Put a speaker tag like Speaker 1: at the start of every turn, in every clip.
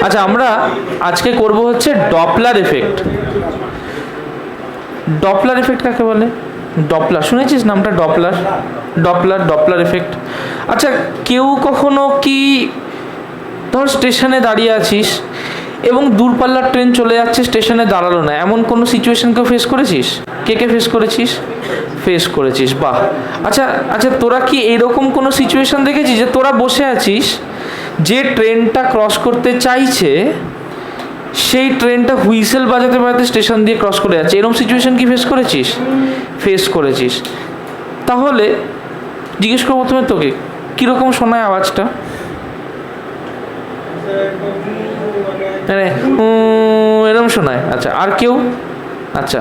Speaker 1: আচ্ছা, আমরা আজকে করব হচ্ছে ডপলার এফেক্ট। ডপলার এফেক্ট কাকে বলে? ডপলার শুনেছিস নামটা? Doppler Doppler Doppler effect. আচ্ছা, কেউ কখনো কি ধর স্টেশনে দাঁড়িয়ে আছিস এবং দূরপাল্লার ট্রেন চলে যাচ্ছে, স্টেশনে দাঁড়ালো না, এমন কোনো সিচুয়েশনকেও ফেস করেছিস? কে কে ফেস করেছিস? ফেস করেছিস, বাহ। আচ্ছা আচ্ছা, তোরা কি এইরকম কোনো সিচুয়েশন দেখেছিস যে তোরা বসে আছিস, যে ট্রেনটা ক্রস করতে চাইছে সেই ট্রেনটা হুইসেল বাজাতে বাজাতে স্টেশন দিয়ে ক্রস করে যাচ্ছে? এরকম সিচুয়েশন কি ফেস করেছিস? ফেস করেছিস। তাহলে জিজ্ঞেস করবো প্রথমে তোকে, কীরকম শোনায় আওয়াজটা? এরকম শোনায়? আচ্ছা, আর কেউ? আচ্ছা,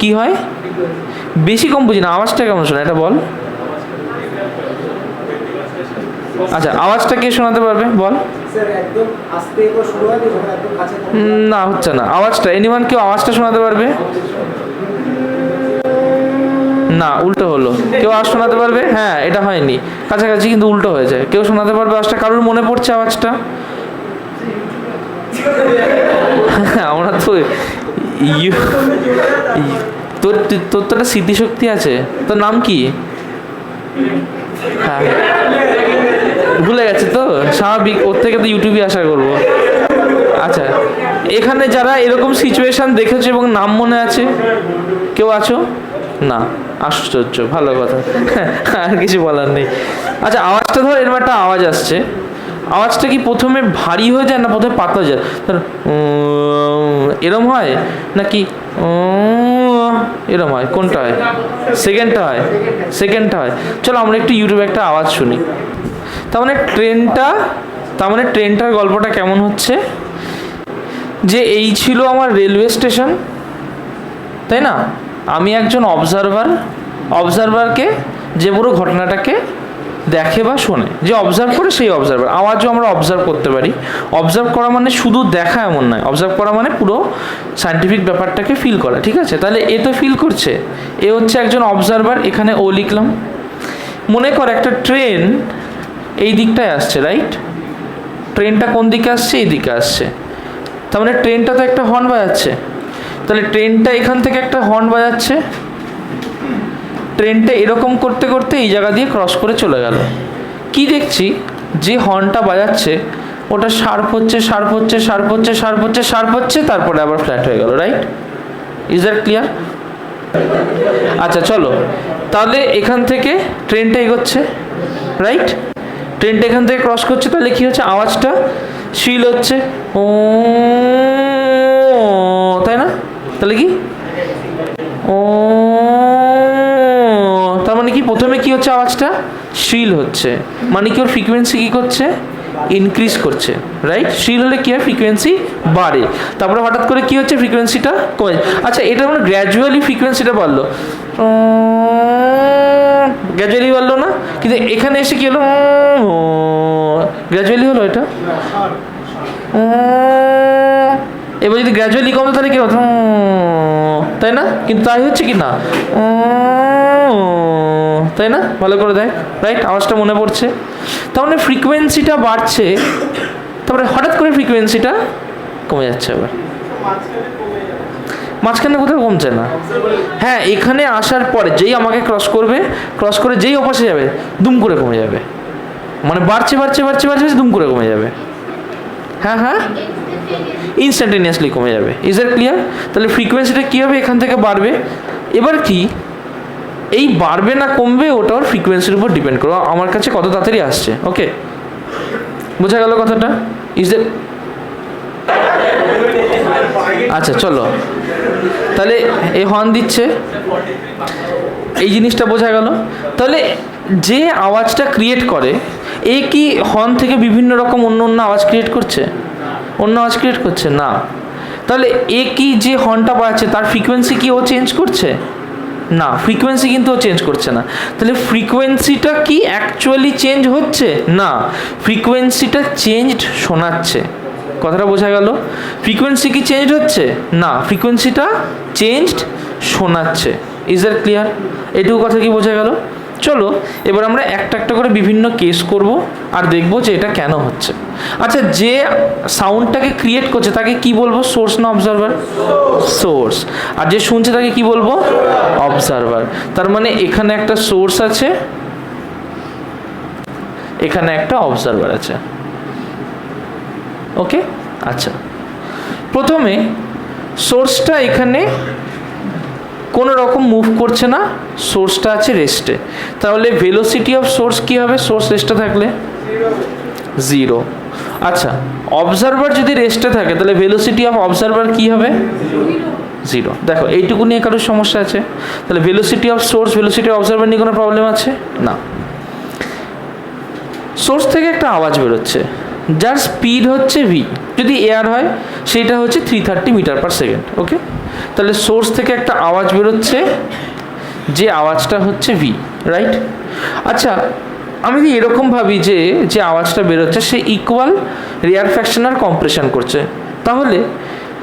Speaker 1: কি হয়? বেশি কম বুঝি না, আওয়াজটা কেমন শোনায় এটা বল। আচ্ছা, আওয়াজটা কে শোনাতে পারবে বল? না, হচ্ছে না আওয়াজটা। এনিওয়ান কেউ আওয়াজটা শোনাতে পারবে? না, উল্টো হলো। কেউ আওয়াজ শোনাতে পারবে? হ্যাঁ, এটা হয়নি, কাছাকাছি কিন্তু উল্টো হয়ে যায়। কেউ শোনাতে পারবে আওয়াজটা? কারোর মনে পড়ছে আওয়াজটা? আমরা তো তোর তোর তো একটা স্মৃতিশক্তি আছে। তোর নাম কি? হ্যাঁ, ভুলে গেছে তো, স্বাভাবিক, ওর থেকে তো ইউটিউবে আশা করবো। আচ্ছা, এখানে যারা এরকম সিচুয়েশন দেখেছো এবং নাম মনে আছে, কেউ আছো? না, আশ্চর্য, ভালো কথা, আর কিছু বলার নেই। আচ্ছা, আওয়াজটা ধর এরকম একটা আওয়াজ আসছে, আওয়াজটা কি প্রথমে ভারী হয়ে যায় না প্রথমে পাতলা হয়ে যায়? এরম হয় নাকি এরম হয়? কোনটা হয়? সেকেন্ডটা হয়? সেকেন্ডটা হয়। চলো আমরা একটু ইউটিউবে একটা আওয়াজ শুনি। তার মানে ট্রেনটার গল্পটা কেমন হচ্ছে যে এই ছিল আমার রেলওয়ে স্টেশন, তাই না? আমি একজন অবজারভারকে যে পুরো ঘটনাটাকে দেখে বা শোনে, যে অবজার্ভ করে সেই অবজারভার। আওয়াজও আমরা অবজার্ভ করতে পারি। অবজার্ভ করা মানে শুধু দেখা এমন নয়, অবজার্ভ করা মানে পুরো সায়েন্টিফিক ব্যাপারটাকে ফিল করা, ঠিক আছে? তাহলে এ তো ফিল করছে, এ হচ্ছে একজন অবজারভার। এখানে ও লিখলাম। মনে কর একটা ট্রেন এই দিকটায় আসছে, রাইট? ট্রেনটা কোন দিকে আসছে? এই দিকে আসছে। তার মানে ট্রেনটা তো একটা হর্ন বাজাচ্ছে। তাহলে ট্রেনটা এখান থেকে একটা হর্ন বাজাচ্ছে, ট্রেনটা এরকম করতে করতে এই জায়গা দিয়ে ক্রস করে চলে গেল। কি দেখছি? যে হর্নটা বাজাচ্ছে ওটা শার্প হচ্ছে, শার্প হচ্ছে, শার্প হচ্ছে, শার্প হচ্ছে, শার্প হচ্ছে, তারপরে আবার ফ্ল্যাট হয়ে গেল, রাইট? Is that clear? আচ্ছা চলো, তাহলে এখান থেকে ট্রেনটা এগোচ্ছে, রাইট? ট্রেনটা এখান থেকে ক্রস করছে, তাহলে কি হচ্ছে? আওয়াজটা শিল হচ্ছে, ও, তাই না? তাহলে কি ও, তার মানে কি প্রথমে কি হচ্ছে? আওয়াজটা শ্রিল হচ্ছে, মানে কি ওর ফ্রিকোয়েন্সি কি করছে? ইনক্রিজ করছে, রাইট? শ্রিল হলে কি হয়? ফ্রিকোয়েন্সি বাড়ে। তারপরে হঠাৎ করে কি হচ্ছে? ফ্রিকোয়েন্সিটা কমে। আচ্ছা, এটা মানে গ্র্যাজুয়ালি ফ্রিকোয়েন্সিটা বাড়লো, গ্র্যাজুয়ালি বাড়লো না? কিন্তু এখানে এসে কি হলো? গ্র্যাজুয়ালি হলো এটা। এবার যদি গ্র্যাজুয়ালি কমতো তাহলে কি হতো? তাই না? কিন্তু তাই হচ্ছে কি না? তাই না? ভালো করে দেখ, রাইট? আওয়াজটা মনে পড়ছে। তার মানে ফ্রিকোয়েন্সিটা বাড়ছে, তারপরে হঠাৎ করে ফ্রিকোয়েন্সিটা কমে যাচ্ছে। আবার মাঝখানে কোথাও কমছে না। হ্যাঁ, এখানে আসার পরে যেই আমাকে ক্রস করবে, ক্রস করে যেই ওপাশে যাবে, দুম করে কমে যাবে। মানে বাড়ছে বাড়ছে বাড়ছে বাড়ছে, দুম করে কমে যাবে। হ্যাঁ হ্যাঁ, ইনস্ট্যান্টেনিয়াসলি কমে যাবে। Is that clear? তাহলে ফ্রিকোয়েন্সিটা কী হবে? এখান থেকে বাড়বে। এবার কি এই বাড়বে না কমবে ওটা ওর ফ্রিকোয়েন্সির উপর ডিপেন্ড করো আমার কাছে কত তাড়াতাড়ি আসছে। ওকে, বোঝা গেল কথাটা? Is that? আচ্ছা চলো, তাহলে এই হর্ন দিচ্ছে, এই জিনিসটা বোঝা গেল। তাহলে যে আওয়াজটা ক্রিয়েট করে, এ কি হর্ন থেকে বিভিন্ন রকম অন্য অন্য আওয়াজ ক্রিয়েট করছে? অন্য আওয়াজ ক্রিয়েট করছে না। তাহলে এ কি যে হর্নটা বাজাচ্ছে তার ফ্রিকোয়েন্সি কি ও চেঞ্জ করছে? না, ফ্রিকোয়েন্সি কিন্তু ও চেঞ্জ করছে না। তাহলে ফ্রিকোয়েন্সিটা কি অ্যাকচুয়ালি চেঞ্জ হচ্ছে? না, ফ্রিকোয়েন্সিটা চেঞ্জড শোনাচ্ছে। কথাটা বোঝা গেল? ফ্রিকোয়েন্সি কি চেঞ্জ হচ্ছে? না, ফ্রিকোয়েন্সিটা চেঞ্জড শোনাচ্ছে। Is that clear? এটুকু কথা কি বোঝা গেল? চলো এবার আমরা একটা একটা করে বিভিন্ন কেস করব আর দেখব যে এটা কেন হচ্ছে। আচ্ছা, যে সাউন্ডটাকে ক্রিয়েট করছে তাকে কি বলবো, সোর্স না অবজারভার? সোর্স। আর যে শুনছে তাকে কি বলবো, অবজারভার। তার মানে এখানে একটা সোর্স আছে, এখানে একটা অবজারভার আছে। ওকে, আচ্ছা প্রথমে সোর্সটা এখানে কোনো রকম মুভ করছে না, সোর্সটা আছে রেস্টে, তাহলে ভেলোসিটি অফ সোর্স কি হবে, সোর্স রেস্টে থাকলে 0। আচ্ছা, অবজারভার যদি রেস্টে থাকে তাহলে ভেলোসিটি অফ অবজারভার কি হবে, 0। দেখো এইটুকু নিয়ে কারোর সমস্যা আছে? তাহলে velocity of swords, velocity of observer নিয়ে কোনো প্রবলেম আছে না। সোর্স থেকে একটা আওয়াজ বেরোচ্ছে যার স্পিড হচ্ছে ভি, যদি এয়ার হয় সেইটা হচ্ছে 330 মিটার পার সেকেন্ড। ওকে, তাহলে সোর্স থেকে একটা আওয়াজ বেরোচ্ছে, যে আওয়াজটা হচ্ছে ভি, রাইট? আচ্ছা, আমি যদি এরকম ভাবি যে যে আওয়াজটা বেরোচ্ছে সে ইকুয়াল রেয়ারফ্যাকশন আর কম্প্রেশন করছে, তাহলে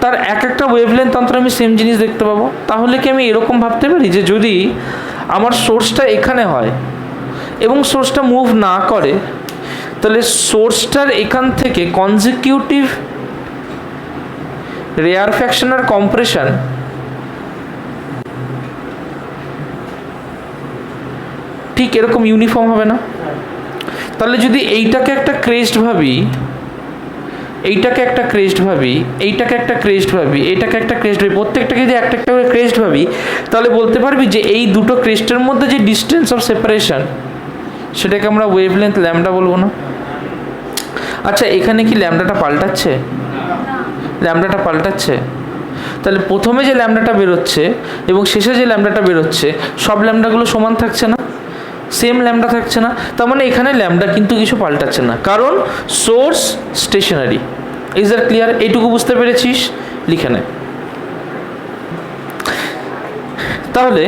Speaker 1: তার এক একটা ওয়েভলেন্থ অন্তর আমি সেম জিনিস দেখতে পাবো। তাহলে কি আমি এরকম ভাবতে পারি যে যদি আমার সোর্সটা এখানে হয় এবং সোর্সটা মুভ না করে, তাহলে সোর্সটার এখান থেকে কনজিকিউটিভ রেয়ারফ্যাকশন আর কম্প্রেশন ঠিক এরকম ইউনিফর্ম হবে না? তাহলে যদি এইটাকে একটা ক্রেস্ট ভাবি, এইটাকে একটা ক্রেস্ট ভাবি, এইটাকে একটা ক্রেস্ট ভাবি, এইটাকে একটা ক্রেস্ট ভাবি, প্রত্যেকটাকে যদি একটা একটা করে ক্রেস্ট ভাবি, তাহলে বলতে পারবি যে এই দুটো ক্রেস্টের মধ্যে যে ডিস্টেন্স অফ সেপারেশন সেটাকে আমরা ওয়েভলেন্থ ল্যামডা বলবো না? আচ্ছা, এখানে কি ল্যামডাটা পাল্টাচ্ছে? ল্যামডাটা পাল্টাচ্ছে। তাহলে প্রথমে যে ল্যামডাটা বেরোচ্ছে এবং শেষে যে ল্যামডাটা বেরোচ্ছে সব ল্যামডাগুলো সমান থাকছে না, সেম ল্যামডা থাকছে না। তার মানে এখানে ল্যামডা কিন্তু কিছু পাল্টাচ্ছে না, কারণ source stationary. Is that clear? এইটুকু বুঝতে পেরেছিস? লিখে নে। তাহলে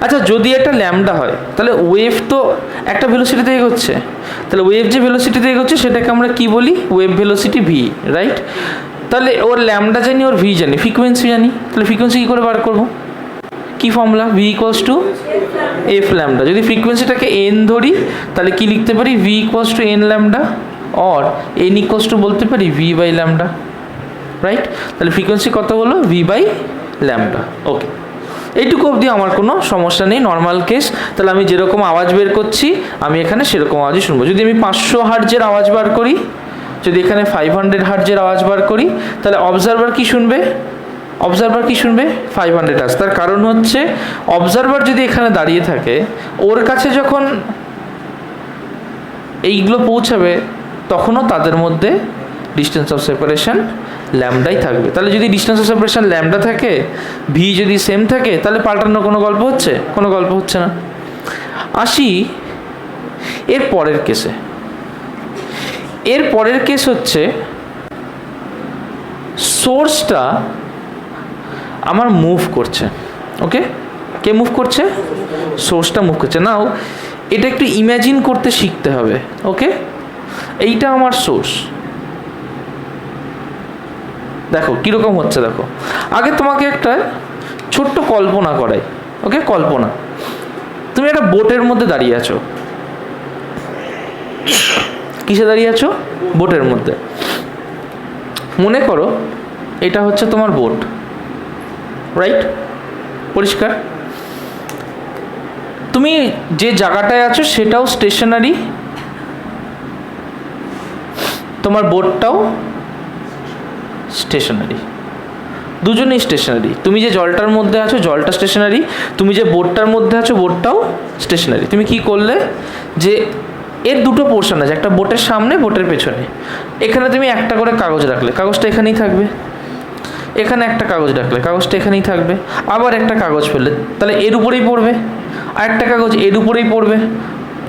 Speaker 1: আচ্ছা, যদি একটা ল্যামডা হয় তাহলে ওয়েভ তো একটা ভেলোসিটিতে এগোচ্ছে, তাহলে ওয়েভ যে ভেলোসিটিতে এগোচ্ছে সেটাকে আমরা কি বলি, ওয়েভ ভেলোসিটি ভি, রাইট? তাহলে ওর ল্যামডা জানি, ওর ভি জানি, ফ্রিকোয়েন্সি জানি, তাহলে ফ্রিকোয়েন্সি কী করে বার করবো? কি formula, V equals two F lambda. যদি ফ্রিকোয়েন্সিটাকে এন ধরি তাহলে কি লিখতে পারি, V equals to N lambda, or N equals two বলতে পারি ভি বাই ল্যামডা, রাইট? তাহলে ফ্রিকোয়েন্সি কত হলো, ভি বাই ল্যামডা। ওকে, এইটুকু অবধি আমার কোনো সমস্যা নেই, নর্মাল কেস। তাহলে আমি যেরকম আওয়াজ বের করছি আমি এখানে সেরকম আওয়াজই শুনবো। যদি আমি 500 হার্টজের আওয়াজ বার করি, যদি এখানে 500 হার্টজের আওয়াজ বার করি, তাহলে অবজারভার কি শুনবে, অবজারভার কি শুনবে, 500 হার্টজ। তার কারণ হচ্ছে অবজারভার যদি এখানে দাঁড়িয়ে থাকে, ওর কাছে যখন এইগুলো পৌঁছাবে তখনও তাদের মধ্যে ডিস্টেন্স অফ সেপারেশন ল্যামডাই থাকবে। তাহলে যদি ডিস্টেন্স অফ সেপারেশন ল্যামডা থাকে, ভি যদি সেম থাকে, তাহলে পাল্টানোর কোনো গল্প হচ্ছে, কোনো গল্প হচ্ছে না। আসি এর পরের কেসে। এর পরের কেস হচ্ছে সোর্সটা আমার মুভ করছে। ওকে, কে মুভ করছে, সোর্সটা মুভ করছে। নাও এটা একটু ইম্যাজিন করতে শিখতে হবে। ওকে, এইটা আমার সোর্স, দেখো কীরকম হচ্ছে। দেখো আগে তোমাকে একটা ছোট্ট কল্পনা করাই। ওকে, কল্পনা, তুমি একটা বোটের মধ্যে দাঁড়িয়ে আছো। কিসে দাঁড়িয়ে আছো, বোটের মধ্যে। মনে করো এটা হচ্ছে তোমার বোট, রাইট? পরিষ্কার? তুমি যে জায়গাটায় আছো সেটাও স্টেশনারি, তোমার বোটটাও স্টেশনারি, দুজনেই স্টেশনারি। তুমি যে জলটার মধ্যে আছো জলটা স্টেশনারি, তুমি যে বোটটার মধ্যে আছো বোটটাও স্টেশনারি। তুমি কি করলে যে এর দুটো পোর্শন আছে, একটা বোটের সামনে, বোটের পেছনে। এখানে তুমি একটা করে কাগজ রাখলে, কাগজটা এখানেই থাকবে। এখানে একটা কাগজ রাখলে, কাগজটা এখানেই থাকবে। আবার একটা কাগজ ফেললে, তাহলে এর উপরেই পড়বে। আর একটা কাগজ এর উপরেই পড়বে,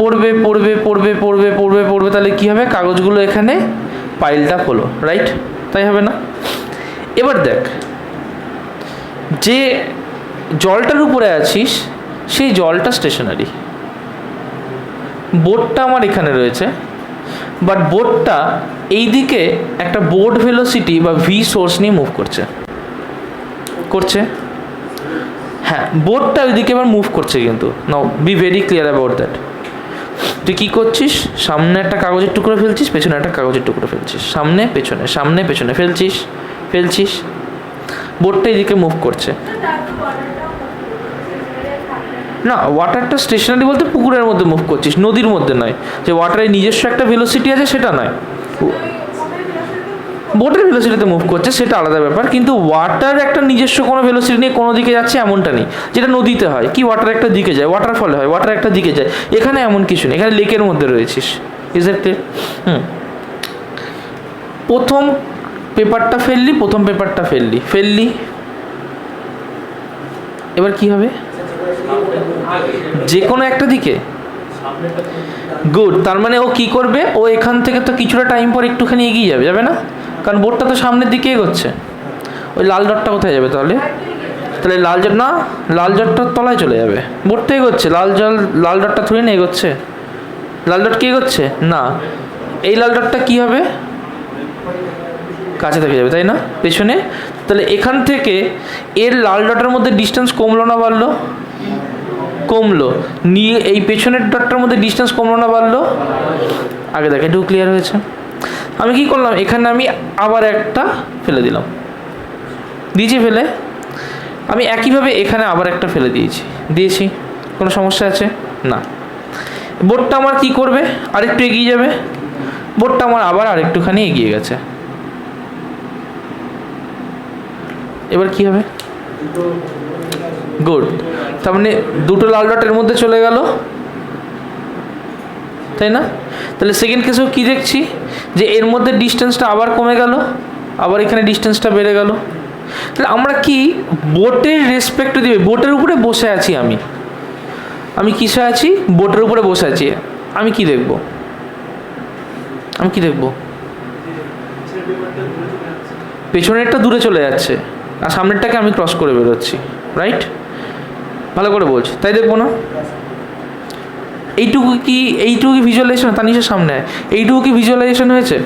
Speaker 1: পড়বে পড়বে পড়বে পড়বে পড়বে পড়বে। তাহলে কী হবে, কাগজগুলো এখানে পাইলড আপ হলো, রাইট? তাই হবে না? এবার দেখ, যে জলটার উপরে আছিস সেই জলটা স্টেশনারি, বোটটা আমার এখানে রয়েছে, বাট বোটটা এই দিকে একটা বোট ভেলোসিটি বা ভি সোর্স নিয়ে মুভ করছে, করছে। হ্যাঁ, হ্যাঁ, বোটটা ওইদিকে এবার মুভ করছে, কিন্তু now be very clear about that. তুই কী করছিস? সামনে একটা কাগজের টুকরো ফেলছিস, পেছনে একটা কাগজের টুকরো ফেলছিস, সামনে পেছনে ফেলছিস। বোটটা এদিকে মুভ করছে। না, ওয়াটারটা স্টেশনারি বলতে পুকুরের মধ্যে মুভ করছিস, নদীর মধ্যে নয়। যে ওয়াটারের নিজস্ব একটা ভেলোসিটি আছে সেটা নয়, বোটের ভেলোসিটিতে মুভ করছে সেটা আলাদা ব্যাপার। কিন্তু ওয়াটার একটা নিজস্ব কোনো ভেলোসিটি নিয়ে কোনো দিকে যাচ্ছে এমনটা নেই, যেটা নদীতে হয় কি ওয়াটার একটা দিকে যায়, ওয়াটার ফলে হয় ওয়াটার একটা দিকে যায়। এখানে এমন কিছু নেই, এখানে লেকের মধ্যে রয়েছিস। Is that clear? প্রথম পেপারটা ফেললি, এবার কি হবে? যে কোনো একটা দিকে। গুড, তার মানে ও কি করবে? ও এখান থেকে তো কিছুটা টাইম পর একটুখানি এগিয়ে যাবে না? কারণ বোটটা তো সামনের দিকে এগোচ্ছে। ওই লাল ডটটা কোথায় যাবে তাহলে? লাল ডটটার তলায় চলে যাবে। বোটটা এগোচ্ছে, লাল ডটটা থুড়ি না এগোচ্ছে। লাল ডট কি এগোচ্ছে না, এই লাল ডটটা কি হবে? কাছে থেকে যাবে, তাই না? পেছনে। তাহলে এখান থেকে এর লাল ডটের মধ্যে ডিস্টেন্স কমলো না বাড়লো? কমলো। নিয়ে এই পেছনের ডটটার মধ্যে ডিস্টেন্স কমলো না বাড়লো? আগে দেখ, একটু ক্লিয়ার হয়েছে? আমি কি করলাম, এখানে আমি আবার একটা ফেলে দিয়েছি ফেলে আমি একইভাবে এখানে আবার একটা ফেলে দিয়েছি। কোনো সমস্যা আছে না? বোটটা আমার কি করবে? আরেকটু এগিয়ে যাবে। বোটটা আমার আবার আরেকটুখানি এগিয়ে গেছে। এবার কি হবে? গুড, তার মানে দুটো লাল ডটের মধ্যে চলে গেল, তাই না? তাহলে সেকেন্ড কেসেও কি দেখছি, যে এর মধ্যে ডিস্টেন্সটা আবার কমে গেল, আবার এখানে ডিস্টেন্সটা বেড়ে গেল। তাহলে আমরা কি বোটের রেসপেক্ট দিবে? বোটের উপরে বসে আছি আমি কিসে আছি? বোটের উপরে বসে আছি। আমি কি দেখব? পেছনেরটা দূরে চলে যাচ্ছে আর সামনেরটাকে আমি ক্রস করে বেরোচ্ছি, রাইট? ভালো করে বলছি, তাই দেখবো না? এইটুকু কি ভিজুয়ালাইজেশন? তার নিচের সামনে এইটুকু কি ভিজুয়ালাইজেশন হয়েছে?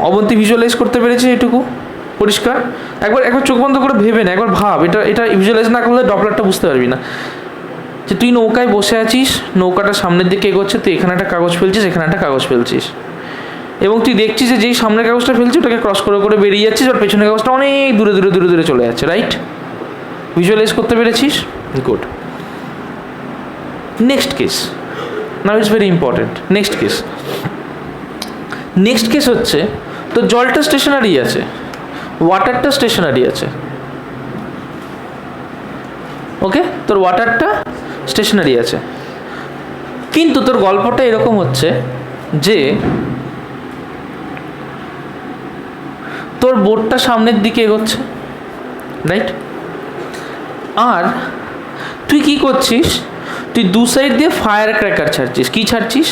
Speaker 1: অবন্তী ভিজুয়ালাইজ করতে পেরেছে এইটুকু পরিষ্কার? একবার চোখ বন্ধ করে ভেবে না, একবার ভাব। এটা ভিজুয়ালাইজ না করলে ডপলারটা বুঝতে পারবি না। যে তুই নৌকায় বসে আছিস, নৌকাটা সামনের দিকে এগোচ্ছে, তুই এখানে একটা কাগজ ফেলছিস, এবং তুই দেখছিস যে যেই সামনের কাগজটা ফেলছিস ওটাকে ক্রস করে বেরিয়ে যাচ্ছিস, আর পেছনের কাগজটা অনেক দূরে চলে যাচ্ছে, রাইট? ভিজুয়ালাইজ করতে পেরেছিস? Good. Next case, now it's very important. Next case হচ্ছে, তো জলটা স্টেশনারি আছে, ওয়াটারটা স্টেশনারি আছে, ওকে? তোর ওয়াটারটা স্টেশনারি আছে, কিন্তু তোর গল্পটা এরকম হচ্ছে যে তোর বোটটা সামনের দিকে এগোচ্ছে, রাইট? আর তুই কি করছিস? তুই দু সাইড দিয়ে ফায়ার ক্র্যাকার ছাড়ছিস। কি ছাড়ছিস?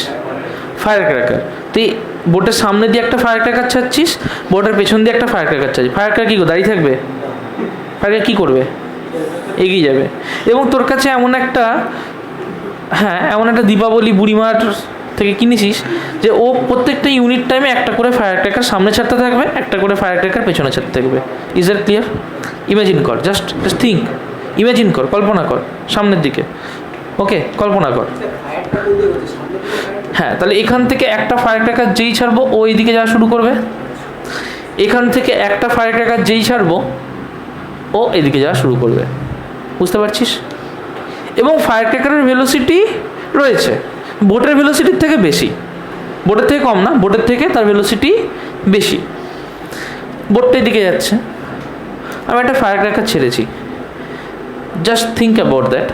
Speaker 1: Fire cracker. তুই বোটের সামনে দিয়ে একটা ফায়ার ক্র্যাকার ছাড়ছিস, বোটের পেছন দিয়ে একটা ফায়ার ক্র্যাকার ছাড়ছিস। ফায়ার ক্র্যাকার কী দাঁড়িয়ে থাকবে? ফায়ার ক্র্যাকার কী করবে? এগিয়ে যাবে। এবং তোর কাছে এমন একটা দীপাবলি বুড়িমার থেকে কিনেছিস যে ও প্রত্যেকটা ইউনিট টাইমে একটা করে ফায়ার ক্র্যাকার সামনে ছাড়তে থাকবে, একটা করে ফায়ার ক্র্যাকার পেছনে ছাড়তে থাকবে। Is that clear? ইমাজিন কর, জাস্ট থিঙ্ক, ইমাজিন কর, কল্পনা কর সামনের দিকে, ওকে? কল্পনা কর। হ্যাঁ, তাহলে এখান থেকে একটা ফায়ার ক্র্যাকার যেই ছাড়বো ও এইদিকে যাওয়া শুরু করবে, এখান থেকে একটা ফায়ার ক্র্যাকার যেই ছাড়বো ও এদিকে যাওয়া শুরু করবে। বুঝতে পারছিস? এবং ফায়ার ক্র্যাকারের ভেলোসিটি রয়েছে বোটের ভেলোসিটির থেকে বেশি, বোটের থেকে কম না, বোটের থেকে তার ভেলোসিটি বেশি। বোটটা এদিকে যাচ্ছে, আমি একটা ফায়ার ক্র্যাকার ছেড়েছি। Just think about that.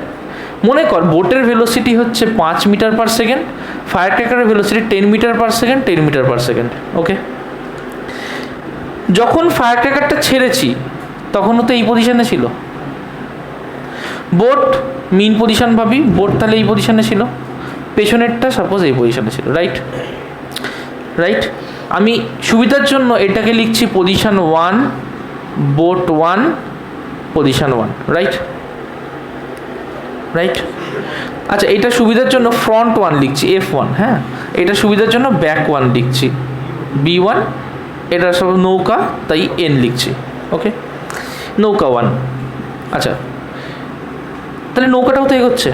Speaker 1: মনে কর বোটের ভেলোসিটি হচ্ছে 5 মিটার পার সেকেন্ড, ফায়ার ক্র্যাকারের velocity 10 metre per second, okay? যখন ফায়ার ক্র্যাকারটা ছেড়েছি তখনও তো এই পজিশনে ছিল। বোট মিন পজিশন ভাবি, বোট তাহলে এই পজিশনে ছিল, পেছনেরটা সাপোজ এই পজিশনে ছিল, রাইট? আমি সুবিধার জন্য এটাকে লিখছি পজিশন 1, বোট 1, পজিশন 1, রাইট? আচ্ছা, এটা সুবিধার জন্য ফ্রন্ট 1 লিখছি, F1, হ্যাঁ? এটা সুবিধার জন্য ব্যাক 1 লিখছি, B1। এটা সব নৌকা, তাই N লিখছি, ওকে? নৌকা 1। আচ্ছা, তাহলে নৌকাটাও তো এগোচ্ছে।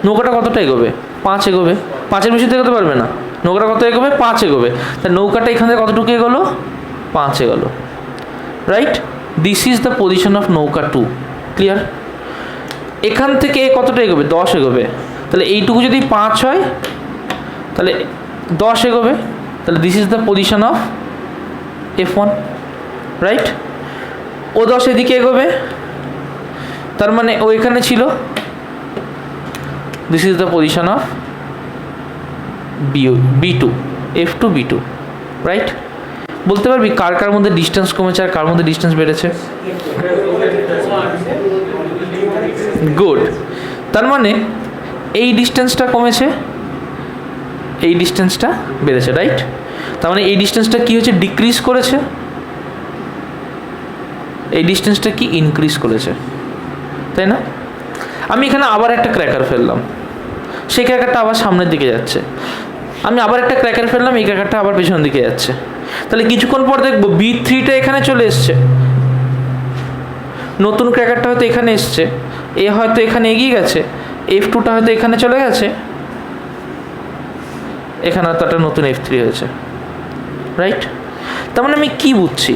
Speaker 1: নৌকাটা কতটা এগোবে? 5 এগোবে। 5-এর বেশি তো এগোতে পারবে না। নৌকাটা কত এগোবে? 5 এগোবে। তাহলে নৌকাটা এখান থেকে কতটুকু এগোলো? 5 এগোলো, right? This is the position of নৌকা 2। ক্লিয়ার? এখান থেকে কতটা এগোবে? 10 এগোবে। তাহলে এইটুকু যদি 5 হয় তাহলে 10 এগোবে। তাহলে this is the position of F1, right? ও 10 এদিকে এগোবে, তার মানে ও এখানে ছিল। This is the position of B2, F2 B2, right? বলতে পারবি কার কার মধ্যে ডিস্টেন্স কমেছে আর কার মধ্যে ডিস্টেন্স বেড়েছে? গুড। তার মানে এই ডিস্টেন্সটা কমেছে, এই ডিস্টেন্সটা বেড়েছে, রাইট? তার মানে এই ডিস্টেন্সটা কি হচ্ছে? ডিক্রিজ করেছে। এই ডিস্টেন্সটা কি? ইনক্রিজ করেছে, তাই না? আমি এখানে আবার একটা ক্র্যাকার ফেললাম, সেই ক্র্যাকারটা আবার সামনের দিকে যাচ্ছে। আমি আবার একটা ক্র্যাকার ফেললাম, এই ক্র্যাকারটা আবার পেছনের দিকে যাচ্ছে। তাহলে কিছুক্ষণ পর দেখবো B3টা এখানে চলে এসছে, নতুন ক্র্যাকারটা হয়তো এখানে এসছে, এ হয়তো এখানে এগিয়ে গেছে, F2টা হয়তো এখানে চলে গেছে, এখানে হয়তো একটা নতুন F3 হয়েছে, রাইট? তার মানে আমি কি বুঝছি?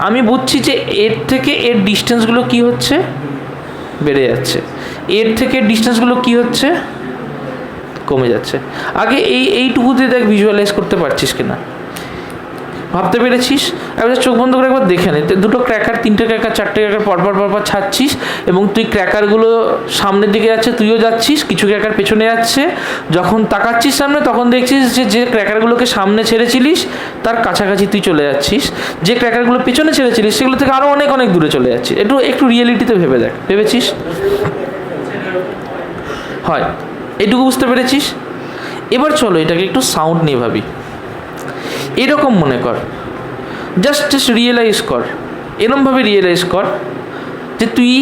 Speaker 1: আমি বুঝছি যে এর থেকে এর ডিস্টেন্সগুলো কি হচ্ছে? বেড়ে যাচ্ছে। এর থেকে ডিস্টেন্সগুলো কি হচ্ছে? কমে যাচ্ছে। আগে এইটুকু দিয়ে দেখ, ভিজুয়ালাইজ করতে পারছিস কিনা, ভাবতে পেরেছিস? এবার চোখ বন্ধ করে একবার দেখে নে, দুটো ক্র্যাকার, 3টে ক্র্যাকার, 4টে ক্র্যাকার পরপর ছাড়ছিস এবং তুই ক্র্যাকারগুলো সামনের দিকে যাচ্ছে, তুইও যাচ্ছিস, কিছু ক্র্যাকার পেছনে যাচ্ছে। যখন তাকাচ্ছিস সামনে তখন দেখছিস যে ক্র্যাকারগুলোকে সামনে ছেড়েছিলিস তার কাছাকাছি তুই চলে যাচ্ছিস, যে ক্র্যাকারগুলো পেছনে ছেড়েছিলিস সেগুলো থেকে আরও অনেক অনেক দূরে চলে যাচ্ছিস। একটু রিয়েলিটিতে ভেবে দেখ, ভেবেছিস? হয়, এটুকু বুঝতে পেরেছিস? এবার চলো এটাকে একটু সাউন্ড নিয়ে ভাবি। এরকম মনে কর, জাস্ট রিয়েলাইজ কর, এরমভাবে রিয়েলাইজ কর যে তুই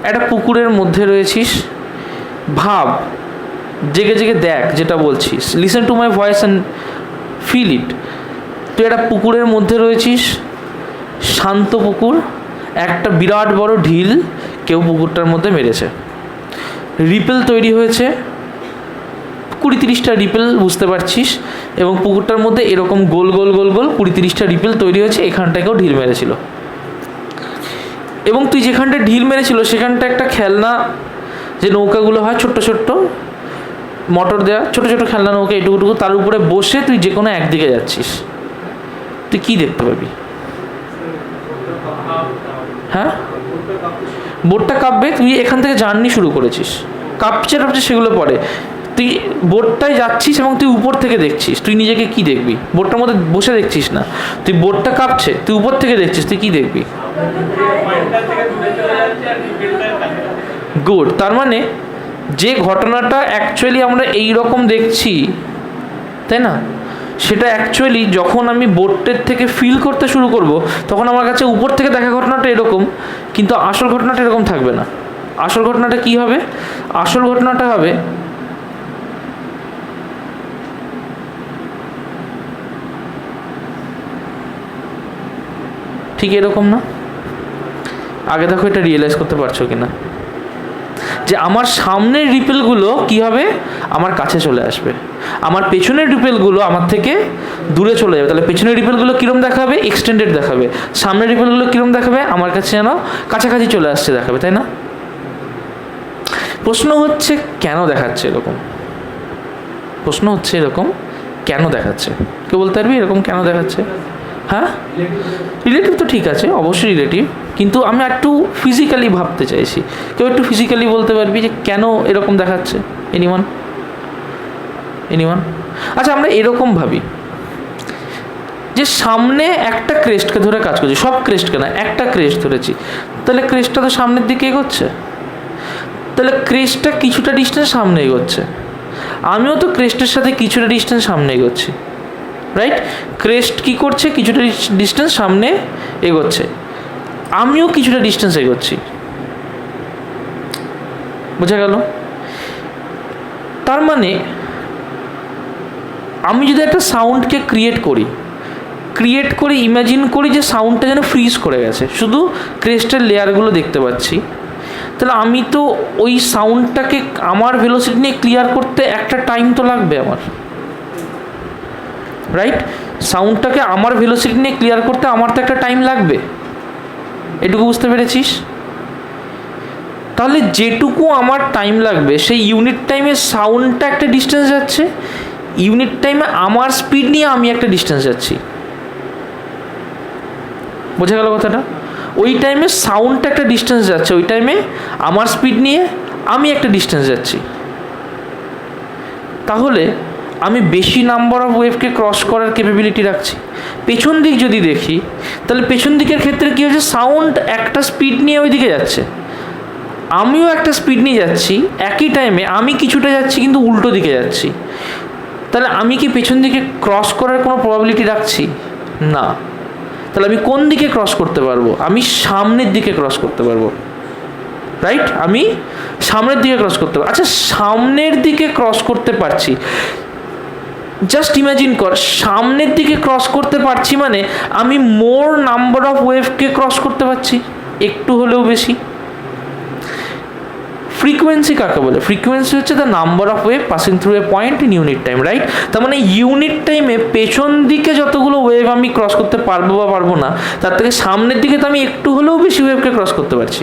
Speaker 1: একটা পুকুরের মধ্যে রয়েছিস। ভাব, জেগে জেগে দেখ যেটা বলছিস, listen to my voice and feel it. তুই একটা পুকুরের মধ্যে রয়েছিস, শান্ত পুকুর, একটা বিরাট বড় ঢিল কেউ পুকুরটার মধ্যে মেরেছে, রিপেল তৈরি হয়েছে, 20-30টা রিপেল বুঝতে পারছিস, এবং পুকুরটার মধ্যে এরকম গোল গোল গোল গোল 20-30টা রিপেল তৈরি হয়েছে। এখানটাকেও ঢিল মেরেছিল, এবং তুই যেখানটা ঢিল মেরেছিল সেখানটা একটা খেলনা, যে নৌকাগুলো হয় ছোট্ট ছোট্ট মোটর দেওয়া ছোট ছোট খেলনা নৌকা, এটুকুটুকু, তার উপরে বসে তুই যে কোনো একদিকে যাচ্ছিস। তুই কি দেখতে পাবি? হ্যাঁ, বোটটা কাঁপবে। তুই এখান থেকে জার্নি শুরু করেছিস, কাঁপছে টাপছে সেগুলো পরে, তুই বোটটায় যাচ্ছিস এবং তুই উপর থেকে দেখছিস। তুই নিজেকে কি দেখবি? বোটটার মধ্যে বসে দেখছিস না, তুই বোটটা কাঁপছে, তুই উপর থেকে দেখছিস, তুই কি দেখবি? গুড। তার মানে যে ঘটনাটা অ্যাকচুয়ালি আমরা এই রকম দেখছি, তাই না, সেটা অ্যাকচুয়ালি যখন আমি বোটের থেকে ফিল করতে শুরু করব তখন আমার কাছে উপর থেকে দেখা ঘটনাটা এরকম, কিন্তু আসল ঘটনাটা এরকম থাকবে না। আসল ঘটনাটা কি হবে? আসল ঘটনাটা হবে ঠিক এরকম না? আগে দেখো এটা রিয়েলাইজ করতে পারছো কিনা, যে আমার সামনের রিপেলগুলো কি হবে? আমার কাছে চলে আসবে, আমার পেছনের রিপেলগুলো আমার থেকে দূরে চলে যাবে। তাহলে পেছনের রিপেলগুলো কীরকম দেখাবে? এক্সটেন্ডেড দেখাবে। সামনের রিপেলগুলো কীরকম দেখাবে? আমার কাছে যেন কাছাকাছি চলে আসছে দেখাবে, তাই না? প্রশ্ন হচ্ছে কেন দেখাচ্ছে এরকম? প্রশ্ন হচ্ছে এরকম কেন দেখাচ্ছে? কেউ বলতে পারবি এরকম কেন দেখাচ্ছে? হ্যাঁ, রিলেটিভ তো ঠিক আছে, অবশ্যই রিলেটিভ, কিন্তু আমি একটু ফিজিক্যালি ভাবতে চাইছি। কেউ একটু ফিজিক্যালি বলতে পারবি যে কেন এরকম দেখাচ্ছে? এনিওয়ান? আচ্ছা, আমরা এরকম ভাবি যে সামনে একটা ক্রেস্টকে ধরে কাজ করছি, সব ক্রেস্টকে না, একটা ক্রেস্ট ধরেছি, তাহলে ক্রেস্টটা তো সামনের দিকে এগোচ্ছে, তাহলে ক্রেস্টটা কিছুটা ডিস্টেন্স সামনে এগোচ্ছে, আমিও তো ক্রেস্টের সাথে কিছুটা ডিস্টেন্স সামনে এগোচ্ছি, রাইট? ক্রেস্ট কি করছে? কিছুটা ডিস্টেন্স সামনে এগোচ্ছে, আমিও কিছুটা ডিস্টেন্স এগোচ্ছি। বোঝা গেল? তার মানে আমি যদি একটা সাউন্ডকে ক্রিয়েট করি, ক্রিয়েট করে ইমাজিন করি যে সাউন্ডটা যেন ফ্রিজ করে গেছে, শুধু ক্রেস্টের লেয়ারগুলো দেখতে পাচ্ছি, তাহলে আমি তো ওই সাউন্ডটাকে আমার ভেলোসিটি নিয়ে ক্লিয়ার করতে একটা টাইম তো লাগবে আমার, রাইট? সাউন্ডটাকে আমার ভেলোসিটি নিয়ে ক্লিয়ার করতে আমার তো একটা টাইম লাগবে, এটুকু বুঝতে পেরেছিস? তাহলে যেটুকু আমার টাইম লাগবে সেই ইউনিট টাইমে সাউন্ডটা একটা ডিস্টেন্স যাচ্ছে, ইউনিট টাইমে আমার স্পিড নিয়ে আমি একটা ডিস্টেন্স যাচ্ছি। বোঝা গেল কথাটা? ওই টাইমে সাউন্ডটা একটা ডিস্টেন্স যাচ্ছে, ওই টাইমে আমার স্পিড নিয়ে আমি একটা ডিস্টেন্স যাচ্ছি। তাহলে আমি বেশি নাম্বার অফ ওয়েভকে ক্রস করার ক্যাপাবিলিটি রাখছি। পেছন দিক যদি দেখি, তাহলে পেছন দিকের ক্ষেত্রে কী হচ্ছে, সাউন্ড একটা স্পিড নিয়ে ওই দিকে যাচ্ছে, আমিও একটা স্পিড নিয়ে যাচ্ছি, একই টাইমে আমি কিছুটা যাচ্ছি কিন্তু উল্টো দিকে যাচ্ছি। তাহলে আমি কি পেছন দিকে ক্রস করার কোনো প্রবাবিলিটি রাখছি? না। তাহলে আমি কোন দিকে ক্রস করতে পারবো? আমি সামনের দিকে ক্রস করতে পারবো, রাইট? আমি সামনের দিকে ক্রস করতে পারবো। আচ্ছা, সামনের দিকে ক্রস করতে পারছি, জাস্ট ইমাজিন কর, সামনের দিকে ক্রস করতে পারছি মানে আমি মোর নাম্বার অফ ওয়েভকে ক্রস করতে পারছি, একটু হলেও বেশি। ফ্রিকোয়েন্সি কাকে বলে? ফ্রিকোয়েন্সি হচ্ছে the number of wave passing through a point in unit time, right? তার মানে ইউনিট টাইমে পেছন দিকে যতগুলো ওয়েভ আমি ক্রস করতে পারবো বা পারবো না, তার থেকে সামনের দিকে তো আমি একটু হলেও বেশি ওয়েভকে ক্রস করতে পারছি।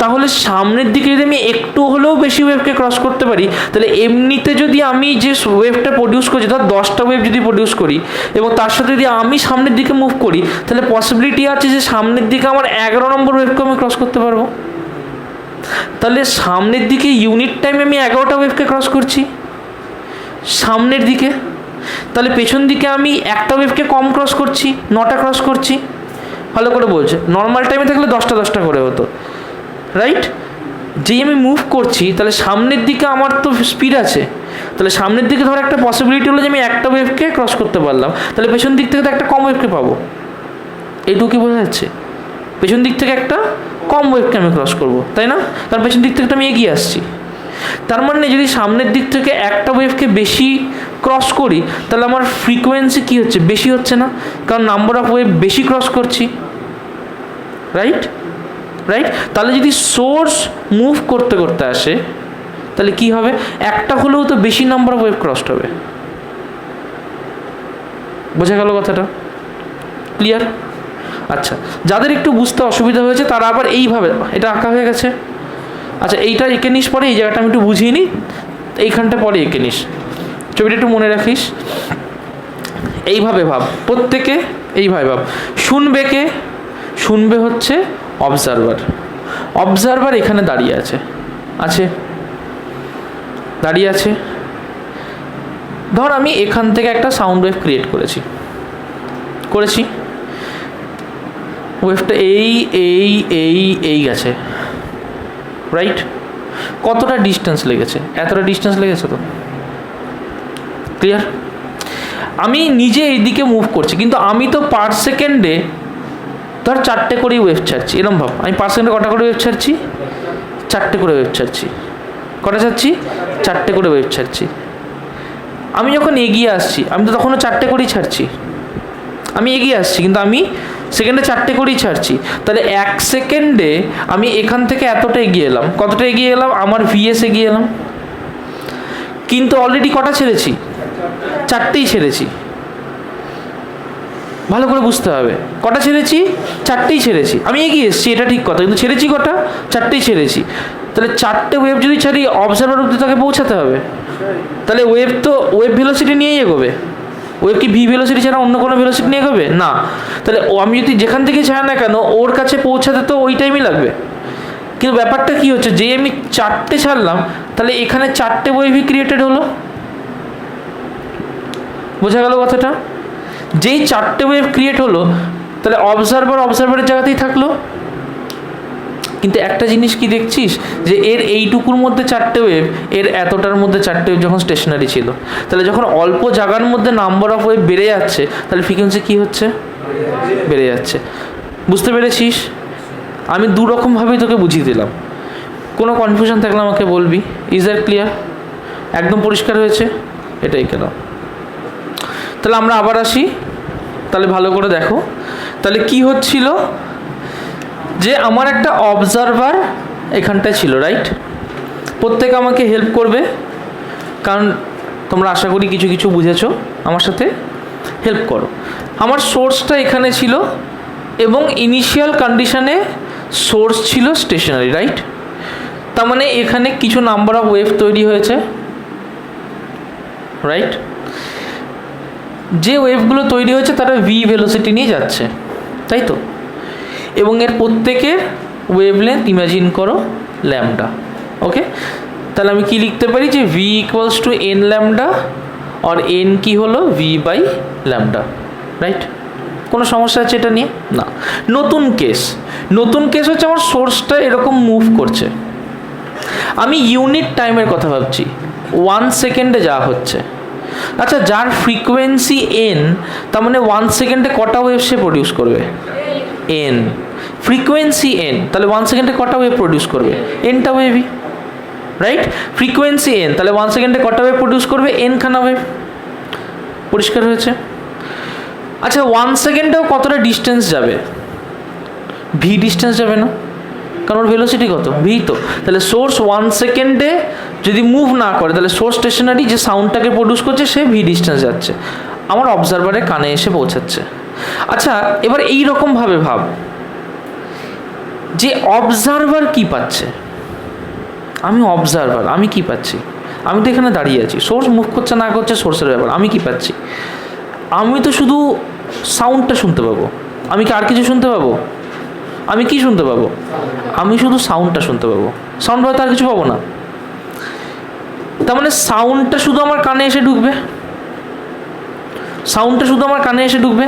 Speaker 1: তাহলে সামনের দিকে যদি আমি একটু হলেও বেশি ওয়েভকে ক্রস করতে পারি, তাহলে এমনিতে যদি আমি যে ওয়েভটা প্রডিউস করছি, ধর 10টা ওয়েভ যদি প্রডিউস করি এবং তার সাথে যদি আমি সামনের দিকে মুভ করি, তাহলে পসিবিলিটি আছে যে সামনের দিকে আমার 11 নম্বর ওয়েভকে আমি ক্রস করতে পারবো। তাহলে সামনের দিকে ইউনিট টাইমে আমি 11টা ওয়েভকে ক্রস করছি সামনের দিকে, তাহলে পেছন দিকে আমি একটা ওয়েভকে কম ক্রস করছি, 9টা ক্রস করছি। ভালো করে বলছে, নর্মাল টাইমে থাকলে 10টা করে হতো, রাইট? যেই আমি মুভ করছি, তাহলে সামনের দিকে আমার তো স্পিড আছে, তাহলে সামনের দিকে ধর একটা পসিবিলিটি হলো যে আমি একটা ওয়েভকে ক্রস করতে পারলাম, তাহলে পেছন দিক থেকে তো একটা কম ওয়েভকে পাবো। এইটুকু কি বোঝা যাচ্ছে? পেছন দিক থেকে একটা কম ওয়েভকে আমি ক্রস করবো, তাই না? কারণ পেছন দিক থেকে আমি এগিয়ে আসছি। তার মানে যদি সামনের দিক থেকে একটা ওয়েভকে বেশি ক্রস করি, তাহলে আমার ফ্রিকোয়েন্সি কী হচ্ছে? বেশি হচ্ছে না, কারণ নাম্বার অফ ওয়েভ বেশি ক্রস করছি, রাইট? রাইট? তাহলে যদি সোর্স মুভ করতে করতে আসে, তাহলে কি হবে? একটা হলেও তো বেশি নাম্বার অফ ওয়েভ ক্রসড হবে। বোঝা গেল কথাটা? ক্লিয়ার? আচ্ছা, যাদের একটু বুঝতে অসুবিধা হয়েছে তারা আবার এইভাবে, এটা আঁকা হয়ে গেছে, আচ্ছা এইটা এঁকে নিস, পরে এই জায়গাটা আমি একটু বুঝিয়ে নিই, এইখানটা পরে এঁকে নিস, ছবিটা একটু মনে রাখিস। এইভাবে ভাব, প্রত্যেকে এইভাবে ভাব। শুনবে হচ্ছে অবজারভার, অবজারভার এখানে দাঁড়িয়ে আছে, দাঁড়িয়ে আছে। ধর আমি এখান থেকে একটা সাউন্ড ওয়েভ ক্রিয়েট করেছি, ওয়েভটা এই গেছে, রাইট? কতটা ডিস্টেন্স লেগেছে? এতটা ডিস্টেন্স লেগেছে তো, ক্লিয়ার? আমি নিজে এইদিকে মুভ করছি, কিন্তু আমি তো পার সেকেন্ডে ধর 4টে করেই ওয়েভ ছাড়ছি, এরকম ভাব। আমি পার সেকেন্ডে কটা করে ওয়েভ ছাড়ছি? 4টে করে ওয়েভ ছাড়ছি। কটা ছাড়ছি? 4টে করে ওয়েভ ছাড়ছি। আমি যখন এগিয়ে আসছি, আমি তো তখনও 4টে করেই ছাড়ছি। আমি এগিয়ে আসছি কিন্তু আমি সেকেন্ডে 4টে করেই ছাড়ছি। তাহলে 1 সেকেন্ডে আমি এখান থেকে এতটা এগিয়ে এলাম। কতটা এগিয়ে এলাম? আমার ভিএস এগিয়ে এলাম। কিন্তু অলরেডি কটা ছেড়েছি? 4টেই ছেড়েছি। ভালো করে বুঝতে হবে, কটা ছেড়েছি? 4টেই ছেড়েছি। আমি এগিয়ে এসেছি, এটা ঠিক কথা, কিন্তু ছেড়েছি কটা? 4টেই ছেড়েছি। তাহলে 4টে ওয়েভ যদি ছাড়ি, অবজারভার অব্দি তাকে পৌঁছাতে হবে। তাহলে ওয়েভ তো ওয়েভ ভেলোসিটি নিয়েই এগোবে। ওয়েভ কি ভি ভেলোসিটি ছাড়া অন্য কোনো ভেলোসিটি নিয়ে এগোবে না? তাহলে আমি যদি যেখান থেকে ছাড়া না কেন, ওর কাছে পৌঁছাতে তো ওই টাইমই লাগবে। কিন্তু ব্যাপারটা কি হচ্ছে, যে আমি 4টে ছাড়লাম, তাহলে এখানে 4টে ওয়েভই ক্রিয়েটেড হলো। বোঝা গেল কথাটা? যেই 4টে ওয়েভ ক্রিয়েট হলো, তাহলে অবজারভারের জায়গাতেই থাকলো। কিন্তু একটা জিনিস কি দেখছিস, যে এর এইটুকুর মধ্যে 4টে ওয়েভ, এর এতটার মধ্যে 4টে ওয়েভ যখন স্টেশনারি ছিল, তাহলে যখন অল্প জায়গার মধ্যে নাম্বার অফ ওয়েভ বেড়ে যাচ্ছে, তাহলে ফ্রিকোয়েন্সি কী হচ্ছে? বেড়ে যাচ্ছে। বুঝতে পেরেছিস? আমি দুরকমভাবেই তোকে বুঝিয়ে দিলাম। কোনো কনফিউশন থাকলে আমাকে বলবি। Is that clear? একদম পরিষ্কার হয়েছে? এটাই কেন? তাহলে আমরা আবার আসি তাহলে ভালো করে দেখো, তাহলে কি হচ্ছিল যে আমার একটা অবজারভার এখানটায় ছিল, রাইট? প্রত্যেকে আমাকে হেল্প করবে, কারণ তোমরা আশা করি কিছু কিছু বুঝেছো, আমার সাথে হেল্প করো। আমার সোর্সটা এখানে ছিল এবং ইনিশিয়াল কন্ডিশনে সোর্স ছিল স্টেশনারি, রাইট? তার মানে এখানে কিছু নাম্বার অফ ওয়েভ তৈরি হয়েছে, রাইট? যে ওয়েভগুলো তৈরি হয়েছে তারা ভি ভেলোসিটি নিয়ে যাচ্ছে, তাই তো? এবং এর প্রত্যেকের ওয়েভলেন্থ ইমাজিন করো ল্যামডা, ওকে? তাহলে আমি কি লিখতে পারি যে V equals to N lambda, আর এন কি হলো ভি বাই ল্যামডা, রাইট? কোনো সমস্যা আছে এটা নিয়ে? না। নতুন কেস হচ্ছে আমার সোর্সটা এরকম মুভ করছে, আমি ইউনিট টাইমের কথা ভাবছি, 1 সেকেন্ডে যা হচ্ছে। আচ্ছা, যার ফ্রিকোয়েন্সি এন, তার মানে 1 সেকেন্ডে কটা ওয়েভ সে প্রডিউস করবে? এন। ফ্রিকোয়েন্সি এন, তাহলে 1 সেকেন্ডে কটা ওয়েভ প্রডিউস করবে? এনটা ওয়েভই, রাইট? ফ্রিকোয়েন্সি এন, তাহলে 1 সেকেন্ডে কটা ওয়েভ প্রডিউস করবে? এন খানা ওয়েভ। পরিষ্কার হয়েছে? আচ্ছা, 1 সেকেন্ডেও কতটা ডিস্টেন্স যাবে? ভি ডিস্টেন্স যাবে না, কারণ ওর ভেলোসিটি কত? ভি তো। তাহলে সোর্স 1 সেকেন্ডে যদি মুভ না করে, তাহলে সোর্স স্টেশনারি যে সাউন্ডটাকে প্রডিউস করছে সে ভি ডিস্টেন্স যাচ্ছে, আমার অবজারভারের কানে এসে পৌঁছাচ্ছে। আচ্ছা, এবার এই রকমভাবে ভাব যে অবজারভার কি পাচ্ছে? আমি অবজারভার, আমি কি পাচ্ছি? আমি তো এখানে দাঁড়িয়ে আছি, সোর্স মুভ করছে না করছে সোর্সের ব্যাপার, আমি কি পাচ্ছি? আমি তো শুধু সাউন্ডটা শুনতে পাবো। আমি কি আর কিছু শুনতে পাবো? আমি কি শুনতে পাবো? আমি শুধু সাউন্ডটা শুনতে পাবো। সাউন্ড পাবো, তার কিছু পাবো না। তার মানে সাউন্ডটা শুধু আমার কানে এসে ঢুকবে, সাউন্ডটা শুধু আমার কানে এসে ঢুকবে।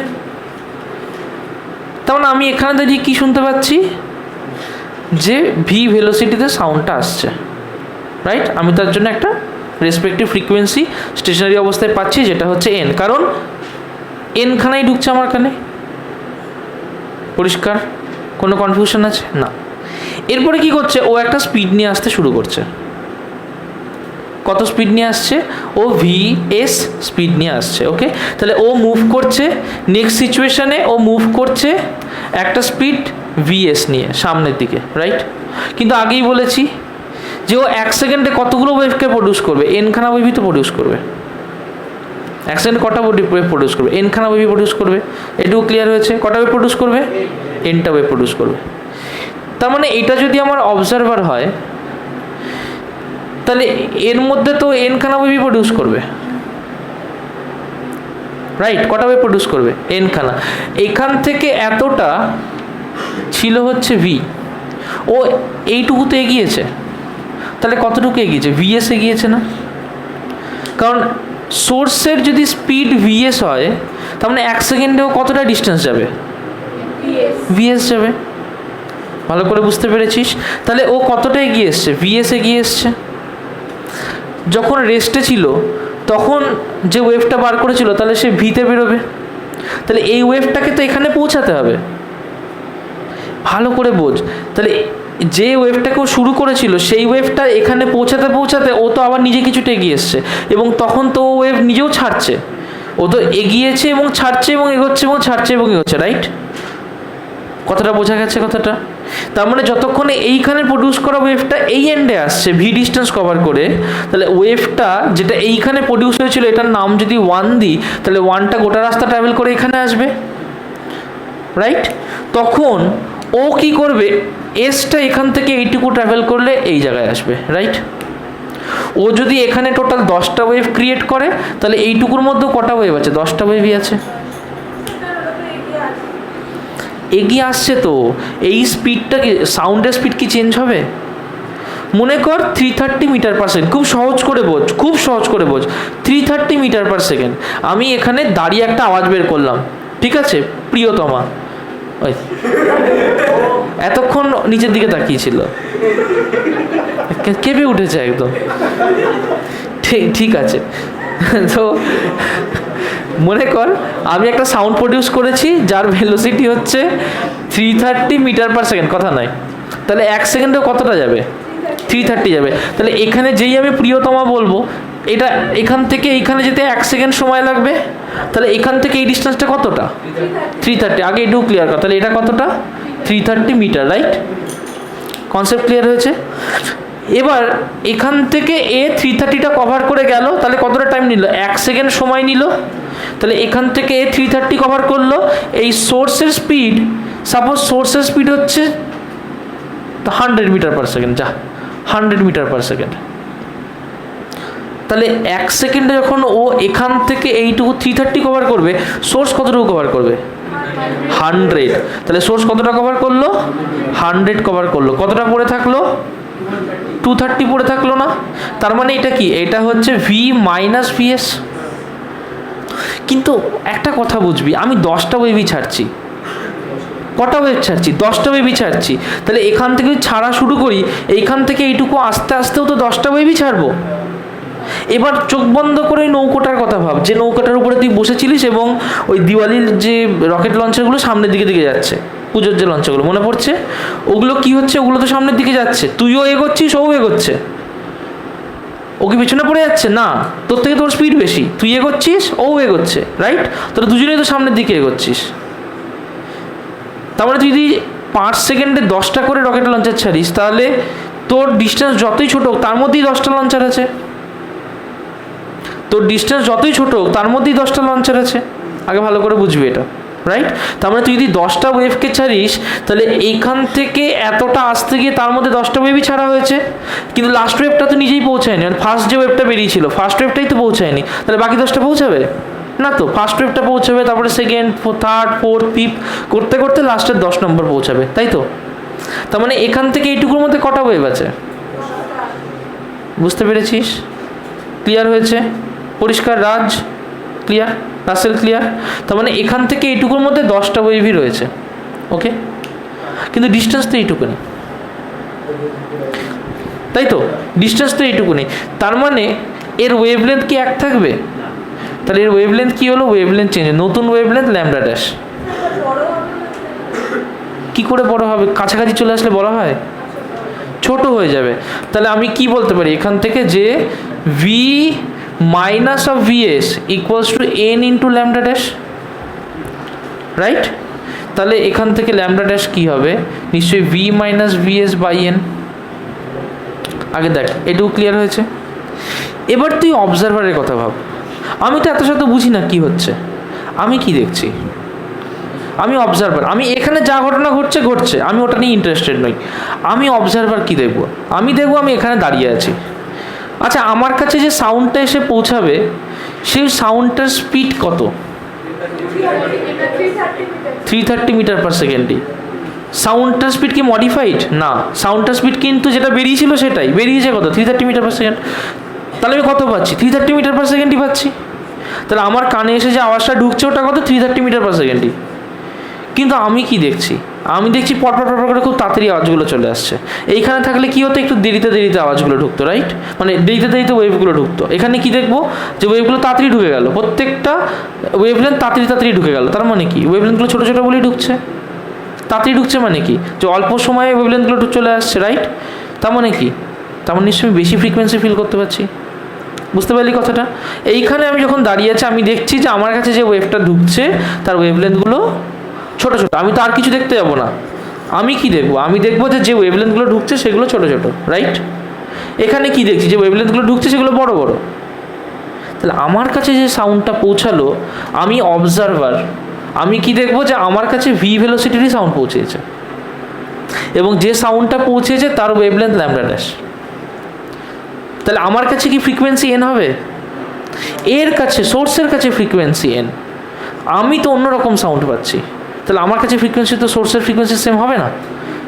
Speaker 1: তার মানে আমি এখানে দাঁড়িয়ে কি শুনতে পাচ্ছি? যে ভি ভেলোসিটিতে সাউন্ডটা আসছে, রাইট? আমি তার জন্য একটা রেসপেক্টিভ ফ্রিকোয়েন্সি স্টেশনারি অবস্থায় পাচ্ছি, যেটা হচ্ছে এন, কারণ এন খানাই ঢুকছে আমার কানে। পরিষ্কার? কোনো কনফিউশন আছে? না। এরপরে কি করছে? ও একটা স্পিড নিয়ে আসতে শুরু করছে। কত স্পিড নিয়ে আসছে? ও ভি এস স্পিড নিয়ে আসছে, ওকে? তাহলে ও মুভ করছে, নেক্সট সিচুয়েশানে ও মুভ করছে একটা স্পিড ভিএস নিয়ে সামনের দিকে, রাইট? কিন্তু আগেই বলেছি যে ও 1 সেকেন্ডে কতগুলো ওয়েভকে প্রডিউস করবে? এনখানা ওয়েভই তো প্রডিউস করবে। 1 সেকেন্ডে কটা ওয়েভ প্রডিউস করবে? এনখানা ওয়েভই প্রডিউস করবে। এটুকু ক্লিয়ার হয়েছে? কটা ওয়েভ প্রডিউস করবে? এনটা ওয়েভ প্রডিউস করবে। তার মানে এটা যদি আমার অবজারভার হয়, তাহলে এর মধ্যে তো এনখানা ওয়েভই প্রডিউস করবে, রাইট? কটা ওয়েভ প্রডিউস করবে? এনখানা। এখান থেকে এতটা ছিল হচ্ছে ভি, ও এইটুকুতে এগিয়েছে, তাহলে কতটুকু এগিয়েছে? ভিএস এগিয়েছে না? কারণ সোর্সের যদি স্পিড ভিএস হয়, তার মানে 1 সেকেন্ডেও কতটা ডিস্টেন্স যাবে? ভিএস যাবে। ভালো করে বুঝতে পেরেছিস? তাহলে ও কতটা এগিয়ে এসছে? ভিএস এগিয়ে এসছে। যখন রেস্টে ছিল তখন যে ওয়েভটা বার করেছিল, তাহলে সে ভিতে বেরোবে, তাহলে এই ওয়েভটাকে তো এখানে পৌঁছাতে হবে। ভালো করে বোঝ, তাহলে যে ওয়েভটাকে ও শুরু করেছিল সেই ওয়েভটা এখানে পৌঁছাতে পৌঁছাতে ও তো আবার নিজে কিছুটা এগিয়ে এসছে, এবং তখন তো ও ওয়েভ নিজেও ছাড়ছে। ও তো এগিয়েছে এবং ছাড়ছে এবং এগোচ্ছে এবং ছাড়ছে এবং এগোচ্ছে, রাইট? কথাটা বোঝা গেছে? কথাটা তার মানে যতক্ষণে এইখানে প্রডিউস করা ওয়েভটা এই এন্ডে আসছে ভি ডিস্টেন্স কভার করে, তাহলে ওয়েভটা যেটা এইখানে প্রডিউস হয়েছিল এটার নাম যদি 1 দিই, তাহলে 1টা গোটা রাস্তা ট্রাভেল করে এখানে আসবে, রাইট? তখন ও কি করবে? এসটা এখান থেকে এইটুকু ট্রাভেল করলে এই জায়গায় আসবে, রাইট? ও যদি এখানে টোটাল 10টা ওয়েভ ক্রিয়েট করে, তাহলে এইটুকুর মধ্যে কটা ওয়েভ আছে? 10টা ওয়েভই আছে। এগিয়ে আসছে তো, এই স্পিডটা কি, সাউন্ডের স্পিড কি চেঞ্জ হবে? মনে কর 330 মিটার পার সেকেন্ড। খুব সহজ করে বোঝ, খুব সহজ করে বোঝ। 330 মিটার পার সেকেন্ড। আমি এখানে দাঁড়িয়ে একটা আওয়াজ বের করলাম, ঠিক আছে? প্রিয়তমা। ওই এতক্ষণ নিচের দিকে তাকিয়েছিল, কেঁপে উঠেছে একদম। ঠিক আছে, তো মনে কর আমি একটা সাউন্ড প্রডিউস করেছি যার ভেলোসিটি হচ্ছে 330 মিটার পার সেকেন্ড, কথা নয়। তাহলে 1 সেকেন্ডে কতটা যাবে? 330 যাবে। তাহলে এখানে যেই আমি প্রিয়তমা বলবো, এটা এখান থেকে এইখানে যেতে 1 সেকেন্ড সময় লাগবে, তাহলে এখান থেকে এই ডিস্টেন্সটা কতটা? 330। আগে এটুকু ক্লিয়ার কর, তাহলে এটা কতটা? 330 মিটার, রাইট? কনসেপ্ট ক্লিয়ার হয়েছে? এবার এখান থেকে এ 330টা কভার করে গেল, তাহলে কতটা টাইম নিল? 1 সেকেন্ড সময় নিল। তাহলে এখান থেকে এ 330 কভার করলো। এই সোর্সের স্পিড, সাপোজ সোর্সের স্পিড হচ্ছে 100 মিটার পার সেকেন্ড, যা 100 মিটার পার সেকেন্ড। তাহলে 1 সেকেন্ডে যখন ও এখান থেকে এইটুকু 330 কভার করবে, সোর্স কতটুকু কভার করবে? 100। তাহলে সোর্স কতটা কভার করলো? 100 কভার করলো। কতটা পড়ে থাকলো? 230 পড়ে থাকলো না? তার মানে এটা কি? এটা হচ্ছে ভি মাইনাস ভিএস। কিন্তু একটা কথা বুঝবি, আমি 10টা ওয়েভই ছাড়ছি। কটা ওয়েভ ছাড়ছি? 10টা ওয়েভই ছাড়ছি। তাহলে এখান থেকে ছাড়া শুরু করি, এইখান থেকে এইটুকু আস্তে আস্তেও তো 10টা ওয়েভই ছাড়বো। এবার চোখ বন্ধ করে ওই নৌকোটার কথা ভাব, যে নৌকাটার উপরে তুই বসেছিলিস এবং ওই দিওয়ালির যে রকেট লঞ্চারগুলো সামনের দিকে দিকে যাচ্ছে, পুজোর যে লঞ্চারগুলো মনে পড়ছে, ওগুলো কি হচ্ছে? ওগুলো তো সামনের দিকে যাচ্ছে, তুইও এগোচ্ছিস, ও এগোচ্ছে। ও কি পেছনে পড়ে যাচ্ছে? না, তোর থেকে তোর স্পিড বেশি, তুই এগোচ্ছিস, ও এগোচ্ছে, রাইট? তোরা দুজনেই তো সামনের দিকে এগোচ্ছিস। তার মানে তুই যদি 5 সেকেন্ডে 10টা করে রকেট লঞ্চার ছাড়িস, তাহলে তোর ডিস্টেন্স যতই ছোট হোক তার মধ্যেই 10টা লঞ্চার আছে। তোর ডিস্টেন্স যতই ছোট হোক তার মধ্যেই 10টা লঞ্চার আছে। আগে ভালো করে বুঝবি এটা, রাইট? তার মানে তুই যদি 10টা ওয়েভকে ছাড়িস, তাহলে এইখান থেকে এতটা আসতে গিয়ে তার মধ্যে 10টা ওয়েভই ছাড়া হয়েছে, কিন্তু লাস্ট ওয়েভটা তো নিজেই পৌঁছায়নি। মানে ফার্স্ট যে ওয়েভটা বেরিয়েছিল, ফার্স্ট ওয়েভটাই তো পৌঁছায়নি, তাহলে বাকি 10টা পৌঁছাবে না? তো ফার্স্ট ওয়েভটা পৌঁছাবে, তারপরে সেকেন্ড, থার্ড, ফোর্থ, ফিফথ করতে করতে লাস্টের 10 নম্বর পৌঁছাবে, তাই তো? তার মানে এখান থেকে এইটুকুর মধ্যে কটা ওয়েভ আছে? বুঝতে পেরেছিস? ক্লিয়ার হয়েছে? পরিষ্কার? রাজ ক্লিয়ার? রাসেল ক্লিয়ার? তার মানে এখান থেকে এইটুকুর মধ্যে 10টা ওয়েভই রয়েছে, ওকে? কিন্তু ডিস্টেন্স তো এইটুকুনি, তাই তো? ডিস্টেন্স তো এইটুকুনি। তার মানে এর ওয়েভলেন্থ কি এক থাকবে? তাহলে এর ওয়েভলেন্থ কি হলো? ওয়েভলেন্থ চেঞ্জ, নতুন ওয়েভলেন্থ ল্যামডা ড্যাশ। কি করে বড় হবে? কাছাকাছি চলে আসলে বলা হয় ছোট হয়ে যাবে। তাহলে আমি কি বলতে পারি এখান থেকে, যে V minus of VS equals to N into lambda dash, right? তাহলে এখান থেকে ল্যামডা ড্যাশ কি হবে? নিশ্চয়ই V minus VS by N. আগে দেখ, এটুকু ক্লিয়ার হয়েছে? এবার তুই অবজারভারের কথা ভাব। আমি তো এত শত বুঝি না কি হচ্ছে, আমি কি দেখছি? আমি অবজারভার, আমি এখানে যা ঘটনা ঘটছে ঘটছে, আমি ওটা নিয়ে ইন্টারেস্টেড নই। আমি অবজারভার কি দেখবো? আমি দেখবো আমি এখানে দাঁড়িয়ে আছি। আচ্ছা, আমার কাছে যে সাউন্ডটা এসে পৌঁছাবে, সেই সাউন্ডটার স্পিড কত? 330 মিটার পার সেকেন্ডই। সাউন্ডটার স্পিড কি মডিফাইড? না, সাউন্ডটার স্পিড কিন্তু যেটা বেরিয়েছিল সেটাই বেরিয়েছে। কত? 330 মিটার পার সেকেন্ড। তাহলে আমি কত পাচ্ছি? 330 মিটার পার সেকেন্ডই পাচ্ছি। তাহলে আমার কানে এসে যে আওয়াজটা ঢুকছে ওটা কত? 330 মিটার পার সেকেন্ডই। কিন্তু আমি কি দেখছি? আমি দেখছি পরপর পরপর করে খুব তাড়াতাড়ি আওয়াজগুলো চলে আসছে। এইখানে থাকলে কি হতো? একটু দেরিতে দেরিতে আওয়াজগুলো ঢুকতো, রাইট? মানে দেরিতে দেরিতে ওয়েভগুলো ঢুকতো। এখানে কি দেখবো? যে ওয়েভগুলো তাড়াতাড়ি ঢুকে গেল, প্রত্যেকটা ওয়েভলেন্থ তাড়াতাড়ি তাড়াতাড়ি ঢুকে গেল। তার মানে কি? ওয়েভলেন্থগুলো ছোটো ছোটো বলেই ঢুকছে। তাড়াতাড়ি ঢুকছে মানে কি? যে অল্প সময়ে ওয়েভলেন্থগুলো চলে আসছে, রাইট? তার মানে কি? তার মানে নিশ্চয়ই বেশি ফ্রিকোয়েন্সি ফিল করতে পারছি। বুঝতে পারলি কথাটা? এইখানে আমি যখন দাঁড়িয়ে আছি, আমি দেখছি যে আমার কাছে যে ওয়েভটা ঢুকছে তার ওয়েভলেন্থগুলো ছোটো ছোটো। আমি তো আর কিছু দেখতে যাবো না। আমি কি দেখবো? আমি দেখবো যে ওয়েভলেন্থগুলো ঢুকছে সেগুলো ছোটো ছোটো, রাইট? এখানে কি দেখছি? যে ওয়েভলেন্থগুলো ঢুকছে সেগুলো বড় বড়। তাহলে আমার কাছে যে সাউন্ডটা পৌঁছালো, আমি অবজারভার, আমি কি দেখবো? যে আমার কাছে ভি ভেলোসিটিরই সাউন্ড পৌঁছেছে, এবং যে সাউন্ডটা পৌঁছেছে তার ওয়েভলেন্থ ল্যামডা ড্যাশ। তাহলে আমার কাছে কি ফ্রিকোয়েন্সি এন হবে? এর কাছে, সোর্সের কাছে ফ্রিকোয়েন্সি এন। আমি তো অন্যরকম সাউন্ড পাচ্ছি। তাহলে আমার কাছে ফ্রিকোয়েন্সি তো সোর্সের ফ্রিকোয়েন্সি সেম হবে না।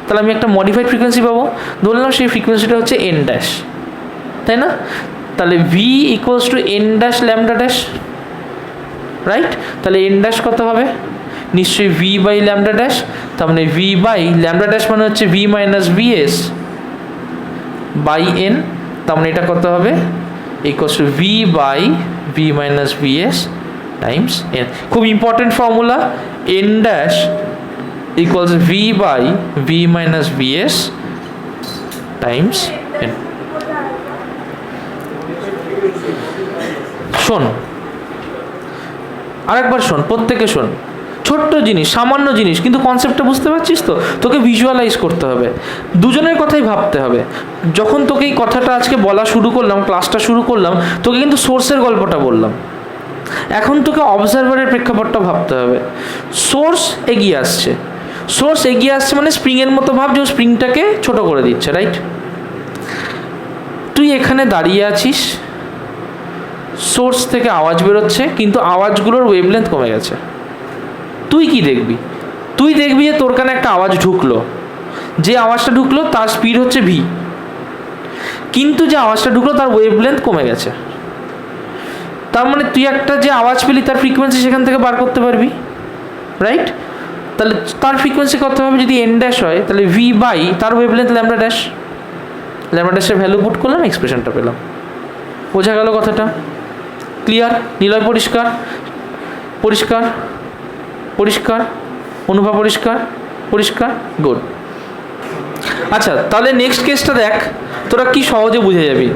Speaker 1: তাহলে আমি একটা মডিফাইড ফ্রিকোয়েন্সি পাবো। ধরলাম সেই ফ্রিকোয়েন্সিটা হচ্ছে এন ড্যাশ, তাই না? তাহলে v equals to n dash lambda dash, right? তাহলে এন ড্যাশ কত হবে? নিশ্চয়ই ভি বাই ল্যামডা ড্যাশ। তার মানে ভি বাই ল্যামডা ড্যাশ মানে হচ্ছে v minus VS by N. তার মানে এটা কত হবে? Equals to v by V minus v s times n. খুব important formula, n dash equals v by V minus v s times n. শোন, আরেকবার শোন, প্রত্যেকে শোন। ছোট্ট জিনিস, সামান্য জিনিস, কিন্তু কনসেপ্টটা বুঝতে পারছিস তো? তোকে ভিজুয়ালাইজ করতে হবে, দুজনের কথাই ভাবতে হবে। যখন তোকে এই কথাটা আজকে বলা শুরু করলাম, ক্লাসটা শুরু করলাম, তোকে কিন্তু সোর্সের গল্পটা বললাম। এখন তোকে অবজারভারের প্রেক্ষাপটটা ভাবতে হবে। সোর্স এগিয়ে আসছে, সোর্স এগিয়ে আসছে মানে স্প্রিংয়ের মতো ভাব, যে স্প্রিংটাকে ছোট করে দিচ্ছে, রাইট? তুই এখানে দাঁড়িয়ে আছিস, সোর্স থেকে আওয়াজ বেরোচ্ছে, কিন্তু আওয়াজগুলোর ওয়েভলেন্থ কমে গেছে। তুই কি দেখবি? তুই দেখবি যে তোর কানে একটা আওয়াজ ঢুকলো, যে আওয়াজটা ঢুকলো তার স্পিড হচ্ছে ভি, কিন্তু যে আওয়াজটা ঢুকলো তার ওয়েভলেন্থ কমে গেছে। তার মানে তুই একটা যে আওয়াজ পেলি তার ফ্রিকোয়েন্সি সেখান থেকে বার করতে পারবি, রাইট? তাহলে তার ফ্রিকোয়েন্সি কত হবে? যদি এন ড্যাশ হয় তাহলে ভি বাই তার ওয়েভলেন্থ ল্যামডা ড্যাশ। ল্যামডা ড্যাশের ভ্যালু পুট করলাম, এক্সপ্রেশনটা পেলাম। বোঝা গেল কথাটা? ক্লিয়ার? নিলয় পরিষ্কার? পরিষ্কার? পরিষ্কার? অনুভব পরিষ্কার? পরিষ্কার? গুড। আচ্ছা, তাহলে নেক্সট কেসটা দেখ, তোরা কি সহজে বুঝে যাবি।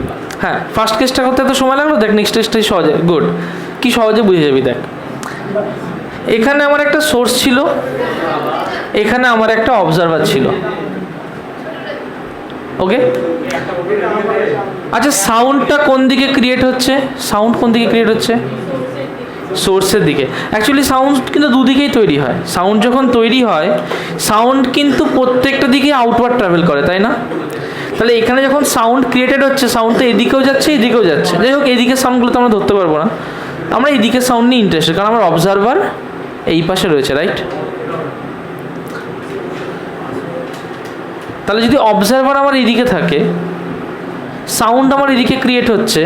Speaker 1: হ্যাঁ, ফার্স্ট কেসটা করতে এত সময় লাগলো, দেখ নেক্সট কেসটাই সহজে। গুড, কি সহজে বুঝে যাবি। দেখ, এখানে আমার একটা সোর্স ছিল, এখানে আমার একটা অবজারভার ছিল, ওকে? আচ্ছা, সাউন্ডটা কোন দিকে ক্রিয়েট হচ্ছে? সাউন্ড কোন দিকে ক্রিয়েট হচ্ছে? সোর্সের দিকে। অ্যাকচুয়ালি সাউন্ড কিন্তু দুদিকেই তৈরি হয়। সাউন্ড যখন তৈরি হয়, সাউন্ড কিন্তু প্রত্যেকটা দিকে আউটওয়ার্ড ট্রাভেল করে, তাই না? তাহলে এখানে যখন সাউন্ড ক্রিয়েটেড হচ্ছে, সাউন্ড তো এদিকেও যাচ্ছে, এদিকেও যাচ্ছে। যাই হোক, এদিকের সাউন্ডগুলো তো আমরা ধরতে পারবো না, আমরা এদিকের সাউন্ড নিয়ে ইন্টারেস্টেড, কারণ আমার অবজারভার এই পাশে রয়েছে, রাইট? তাহলে যদি অবজারভার আমার এইদিকে থাকে, সাউন্ড আমার এদিকে ক্রিয়েট হচ্ছে,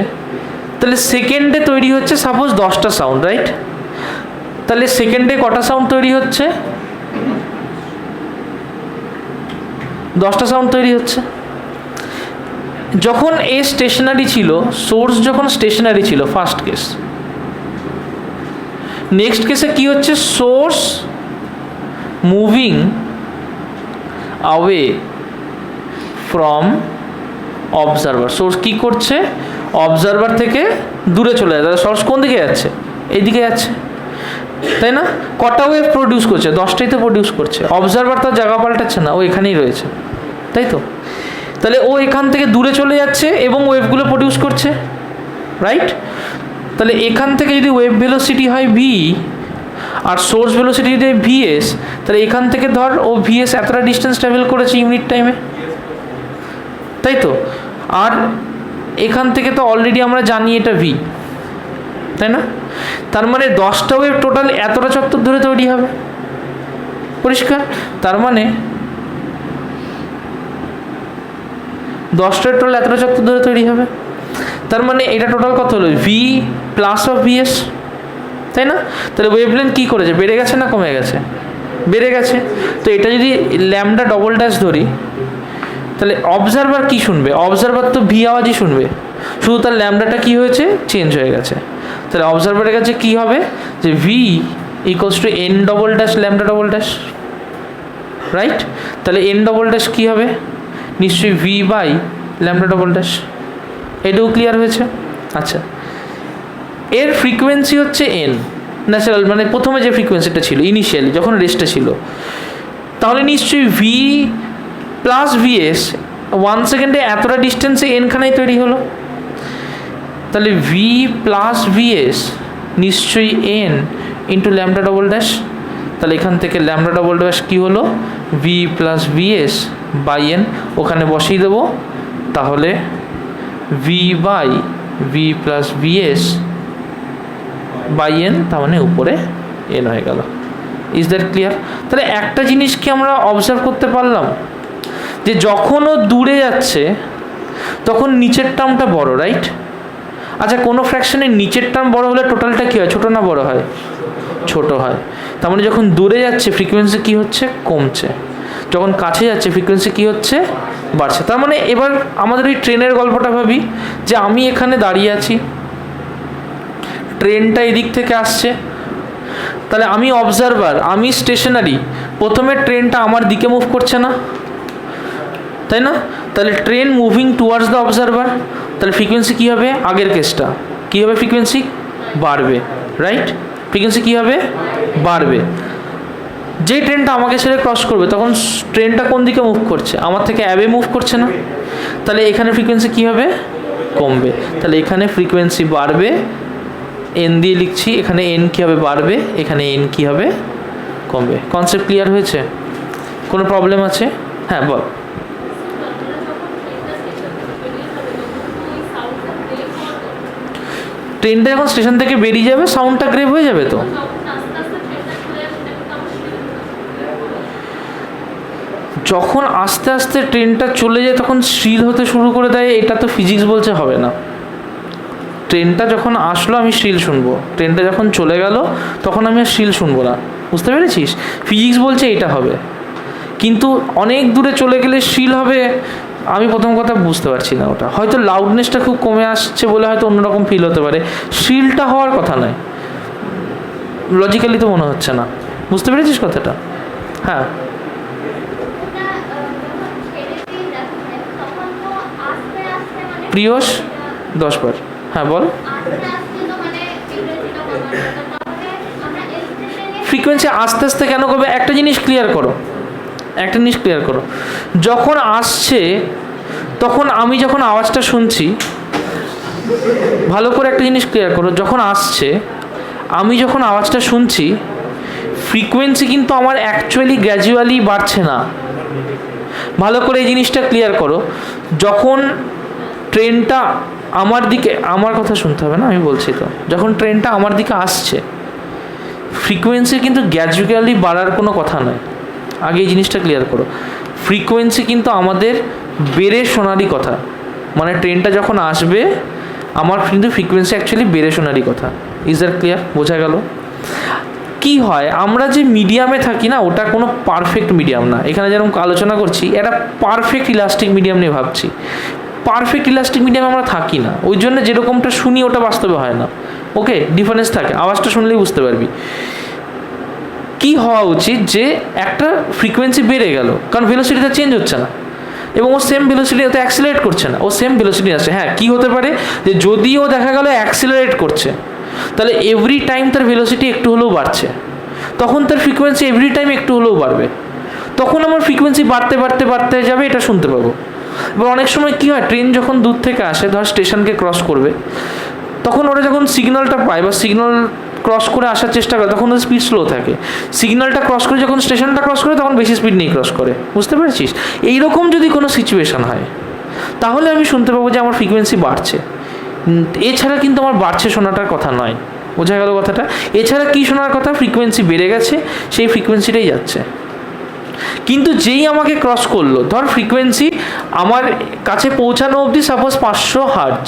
Speaker 1: তাহলে সেকেন্ডে তৈরি হচ্ছে সাপোজ 10টা সাউন্ড, রাইট? তাহলে সেকেন্ডে কটা সাউন্ড তৈরি হচ্ছে? 10টা সাউন্ড তৈরি হচ্ছে। যখন এ স্টেশনারি ছিল, সোর্স যখন স্টেশনারি ছিল, ফার্স্ট কেস। নেক্সট কেসে কি হচ্ছে? Source moving away from observer. Source কি করছে? অবজারভার থেকে দূরে চলে যায়। তাহলে সোর্স কোন দিকে যাচ্ছে? এইদিকে যাচ্ছে, তাই না? কটা ওয়েভ প্রডিউস করছে? 10টাই তো প্রডিউস করছে। অবজারভার তার জায়গা পাল্টাচ্ছে না, ও এখানেই রয়েছে, তাই তো? তাহলে ও এখান থেকে দূরে চলে যাচ্ছে এবং ওয়েভগুলো প্রডিউস করছে, রাইট? তাহলে এখান থেকে যদি ওয়েভ ভেলোসিটি হয় ভি আর সোর্স ভেলোসিটি যদি ভিএস, তাহলে এখান থেকে ধর ও ভিএস এতটা ডিস্টেন্স ট্রাভেল করেছে ইউনিট টাইমে, তাই তো? আর এখান থেকে তো অলরেডি আমরা জানি এটা ভি, তাই না? তার মানে 10টা ওয়েভ টোটাল এতটা চত্বর ধরে তৈরি হবে, পরিষ্কার? তার মানে 10টা টোটাল এতটা চত্বর ধরে তৈরি হবে। তার মানে এটা টোটাল কত হলো? ভি প্লাস অফ ভিএস, তাই না? তাহলে ওয়েভলেন্থ কী করেছে? বেড়ে গেছে না কমে গেছে? বেড়ে গেছে। তো এটা যদি ল্যামডা ডবল ড্যাশ ধরি, তাহলে অবজারভার কি শুনবে? অবজারভার তো ভি আওয়াজই শুনবে, শুধু তার ল্যামডাটা কি হয়েছে? চেঞ্জ হয়ে গেছে। তাহলে অবজারভারের কাছে কি হবে? যে V equals to N double dash lambda double dash, right? তাহলে এন ডবল ড্যাশ কী হবে? নিশ্চয়ই V by lambda double dash. এটাও ক্লিয়ার হয়েছে? আচ্ছা, এর ফ্রিকোয়েন্সি হচ্ছে এন ন্যাচারাল, মানে প্রথমে যে ফ্রিকোয়েন্সিটা ছিল ইনিশিয়ালি যখন রেস্টে ছিল, তাহলে নিশ্চয়ই ভি প্লাস ভিএস 1 সেকেন্ডে এতটা ডিস্টেন্সে এনখানেই তৈরি হলো। তাহলে ভি প্লাস ভিএস নিশ্চয়ই N into lambda double dash. তাহলে এখান থেকে ল্যামডা ডবল ড্যাশ কী হলো? V plus VS by N, ওখানে বসিয়ে দেবো। তাহলে V by V plus VS by N, তার মানে উপরে এন হয়ে গেল। Is that clear? তাহলে একটা জিনিস কি আমরা অবজার্ভ করতে পারলাম, যে যখন ও দূরে যাচ্ছে তখন নিচের টার্মটা বড়, রাইট? আচ্ছা, কোনো ফ্র্যাকশনের নিচের টার্ম বড় হলে টোটালটা কী হয়? ছোটো না বড় হয়? ছোট হয়। তার মানে যখন দূরে যাচ্ছে ফ্রিকোয়েন্সি কী হচ্ছে? কমছে। যখন কাছে যাচ্ছে ফ্রিকোয়েন্সি কী হচ্ছে? বাড়ছে। তার মানে এবার আমাদের ওই ট্রেনের গল্পটা ভাবি, যে আমি এখানে দাঁড়িয়ে আছি, ট্রেনটা এদিক থেকে আসছে, তাহলে আমি অবজারভার, আমি স্টেশনারি, প্রথমে ট্রেনটা আমার দিকে মুভ করছে না, তাই না? তাহলে train moving towards the observer, তাহলে ফ্রিকোয়েন্সি কী হবে? আগের কেসটা কী হবে? ফ্রিকোয়েন্সি বাড়বে, রাইট? ফ্রিকোয়েন্সি কী হবে? বাড়বে। যে ট্রেনটা আমাকে ছেড়ে ক্রস করবে তখন ট্রেনটা কোন দিকে মুভ করছে? আমার থেকে অ্যাবে মুভ করছে না? তাহলে এখানে ফ্রিকোয়েন্সি কী হবে? কমবে। তাহলে এখানে ফ্রিকোয়েন্সি বাড়বে, এন দিয়ে লিখছি, এখানে এন কী হবে? বাড়বে, এখানে এন কী হবে? কমবে। কনসেপ্ট ক্লিয়ার হয়েছে? কোনো প্রবলেম আছে? হ্যাঁ বল। ট্রেনটা যখন স্টেশন থেকে বেরিয়ে যাবে সাউন্ডটা গ্রেভ হয়ে যাবে তো। যখন আস্তে আস্তে ট্রেনটা চলে যায় তখন শ্রিল হতে শুরু করে দেয়, এটা তো ফিজিক্স বলছে হবে না। ট্রেনটা যখন আসলো আমি শ্রিল শুনবো, ট্রেনটা যখন চলে গেল তখন আমি আর শ্রিল শুনবো না। বুঝতে পেরেছিস? ফিজিক্স বলছে এটা হবে, কিন্তু অনেক দূরে চলে গেলে শ্রিল হবে। আমি প্রথম কথা বুঝতে পারছি না, ওটা হয়তো লাউডনেসটা খুব কমে আসছে বলে হয়তো অন্যরকম ফিল হতে পারে, শ্রিলটা হওয়ার কথা নয়। লজিক্যালি তো মনে হচ্ছে না। বুঝতে পেরেছিস কথাটা? হ্যাঁ। প্রিয়স 10 বার। হ্যাঁ বল। ফ্রিকোয়েন্সি আস্তে আস্তে কেন করবে? একটা জিনিস ক্লিয়ার করো, একটা জিনিস ক্লিয়ার করো। যখন আসছে তখন আমি যখন আওয়াজটা শুনছি, ভালো করে একটা জিনিস ক্লিয়ার করো, যখন আসছে আমি যখন আওয়াজটা শুনছি ফ্রিকোয়েন্সি কিন্তু আমার অ্যাকচুয়ালি গ্র্যাজুয়ালি বাড়ছে না। ভালো করে এই জিনিসটা ক্লিয়ার করো। যখন ট্রেনটা আমার দিকে, আমার কথা শুনতে হবে না, আমি বলছি তো, যখন ট্রেনটা আমার দিকে আসছে ফ্রিকোয়েন্সি কিন্তু গ্র্যাজুয়ালি বাড়ার কোনো কথা নয়। আগে এই জিনিসটা ক্লিয়ার করো। ফ্রিকোয়েন্সি কিন্তু আমাদের বেড়ে শোনারই কথা, মানে ট্রেনটা যখন আসবে আমার কিন্তু ফ্রিকোয়েন্সি অ্যাকচুয়ালি বেড়ে শোনারই কথা। Is that clear? বোঝা গেল? কি হয়, আমরা যে মিডিয়ামে থাকি না, ওটা কোনো পারফেক্ট মিডিয়াম না। এখানে যেরকম আলোচনা করছি এটা পারফেক্ট ইলাস্টিক মিডিয়াম নিয়ে ভাবছি। পারফেক্ট ইলাস্টিক মিডিয়ামে আমরা থাকি না, ওই জন্য যেরকমটা শুনি ওটা বাস্তবে হয় না। ওকে, ডিফারেন্স থাকে, আওয়াজটা শুনলেই বুঝতে পারবি। কি হওয়া উচিত যে একটা ফ্রিকোয়েন্সি বেড়ে গেল, কারণ ভেলোসিটিটা চেঞ্জ হচ্ছে না এবং ও সেম ভেলোসিটি ওতে অ্যাক্সিলারেট করছে না, ও সেম ভেলোসিটি আসছে। হ্যাঁ, কি হতে পারে যে যদি ও দেখা গেল অ্যাক্সিলারেট করছে তাহলে এভরি টাইম তার ভেলোসিটি একটু হলেও বাড়ছে, তখন তার ফ্রিকোয়েন্সি এভরি টাইম একটু হলেও বাড়বে, তখন আমার ফ্রিকোয়েন্সি বাড়তে বাড়তে বাড়তে যাবে, এটা শুনতে পাবো। এবার অনেক সময় কী হয়, ট্রেন যখন দূর থেকে আসে, ধর স্টেশনকে ক্রস করবে, তখন ওরা যখন সিগন্যালটা পায় বা সিগন্যাল ক্রস করে আসার চেষ্টা করে তখন ওদের স্পিড স্লো থাকে। সিগন্যালটা ক্রস করে যখন স্টেশনটা ক্রস করে তখন বেশি স্পিড নিয়ে ক্রস করে। বুঝতে পেরেছিস? এইরকম যদি কোনো সিচুয়েশান হয় তাহলে আমি শুনতে পাবো যে আমার ফ্রিকোয়েন্সি বাড়ছে। এছাড়া কিন্তু আমার বাড়ছে শোনাটার কথা নয়। বোঝা গেল কথাটা? এছাড়া কী শোনার কথা? ফ্রিকোয়েন্সি বেড়ে গেছে, সেই ফ্রিকোয়েন্সিটাই যাচ্ছে। কিন্তু যেই আমাকে ক্রস করলো, ধর ফ্রিকোয়েন্সি আমার কাছে পৌঁছানো অবধি সাপোজ 500 হার্জ,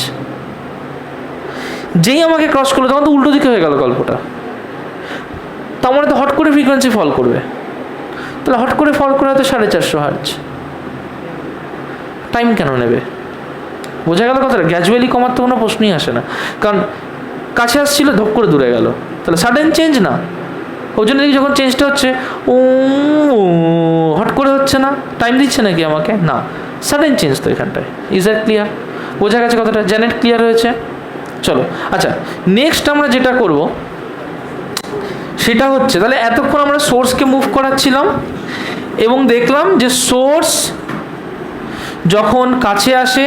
Speaker 1: যেই আমাকে ক্রস করলো তখন তো উল্টো দিকে হয়ে গেল গল্পটা। তার মানে তো হট করে ফ্রিকোয়েন্সি ফল করবে, তাহলে হট করে ফল করে হয়তো 450 হার্জ। টাইম কেন নেবে? বোঝা গেল কথাটা? গ্র্যাজুয়ালি কমার তো কোনো প্রশ্নই আসে না, কারণ কাছে আসছিল ধপ করে দূরে গেল, তাহলে সাডেন চেঞ্জ না। ওই জন্য যখন চেঞ্জটা হচ্ছে ও হট করে হচ্ছে না, টাইম দিচ্ছে নাকি আমাকে? না, সাডেন চেঞ্জ তো এখানটায়। Is that clear? বোঝা গেছে কথাটা? জেনেট ক্লিয়ার হয়েছে? চলো, আচ্ছা নেক্সট আমরা যেটা করব সেটা হচ্ছে, তাহলে এতক্ষণ আমরা সোর্সকে মুভ করাচ্ছিলাম এবং দেখলাম যে সোর্স যখন কাছে আসে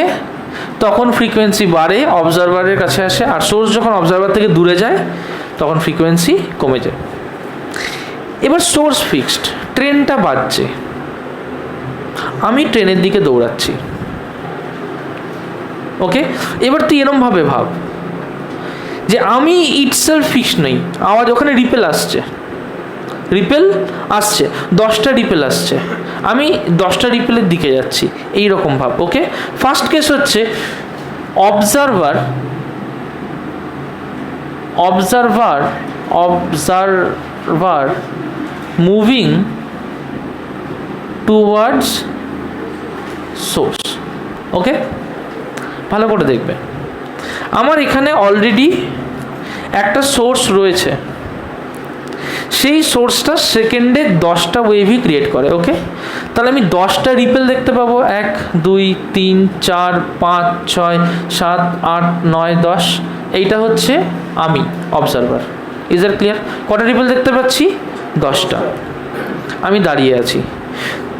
Speaker 1: তখন ফ্রিকোয়েন্সি বাড়ে, অবজারভারের কাছে আসে, আর সোর্স যখন অবজারভার থেকে দূরে যায় তখন ফ্রিকোয়েন্সি কমে যায়। এবার সোর্স ফিক্সড, ট্রেনটা বাজছে, আমি ট্রেনের দিকে দৌড়াচ্ছি। ওকে, এবার তুই এরমভাবে ভাব যে আমি ইটসেলফ ফিক্সড নই, আওয়াজ ওখানে রিপেল আসছে, রিপেল আসছে, 10টা রিপেল আসছে, আমি 10টা রিপেলের দিকে যাচ্ছি, এই রকম ভাব। ওকে, ফার্স্ট কেস হচ্ছে observer observer observer moving towards source. Okay, ভালো করে দেখবে, আমার এখানে অলরেডি একটা সোর্স রয়েছে, সেই সোর্সটা সেকেন্ডে 10টা ওয়েভই ক্রিয়েট করে। ওকে, তাহলে আমি 10টা রিপেল দেখতে পাবো, 1 2 3 4 5 6 7 8 9 10। এইটা হচ্ছে আমি অবজারভার। ইজ আর ক্লিয়ার? কটা রিপল দেখতে পাচ্ছি? 10টা। আমি দাঁড়িয়ে আছি,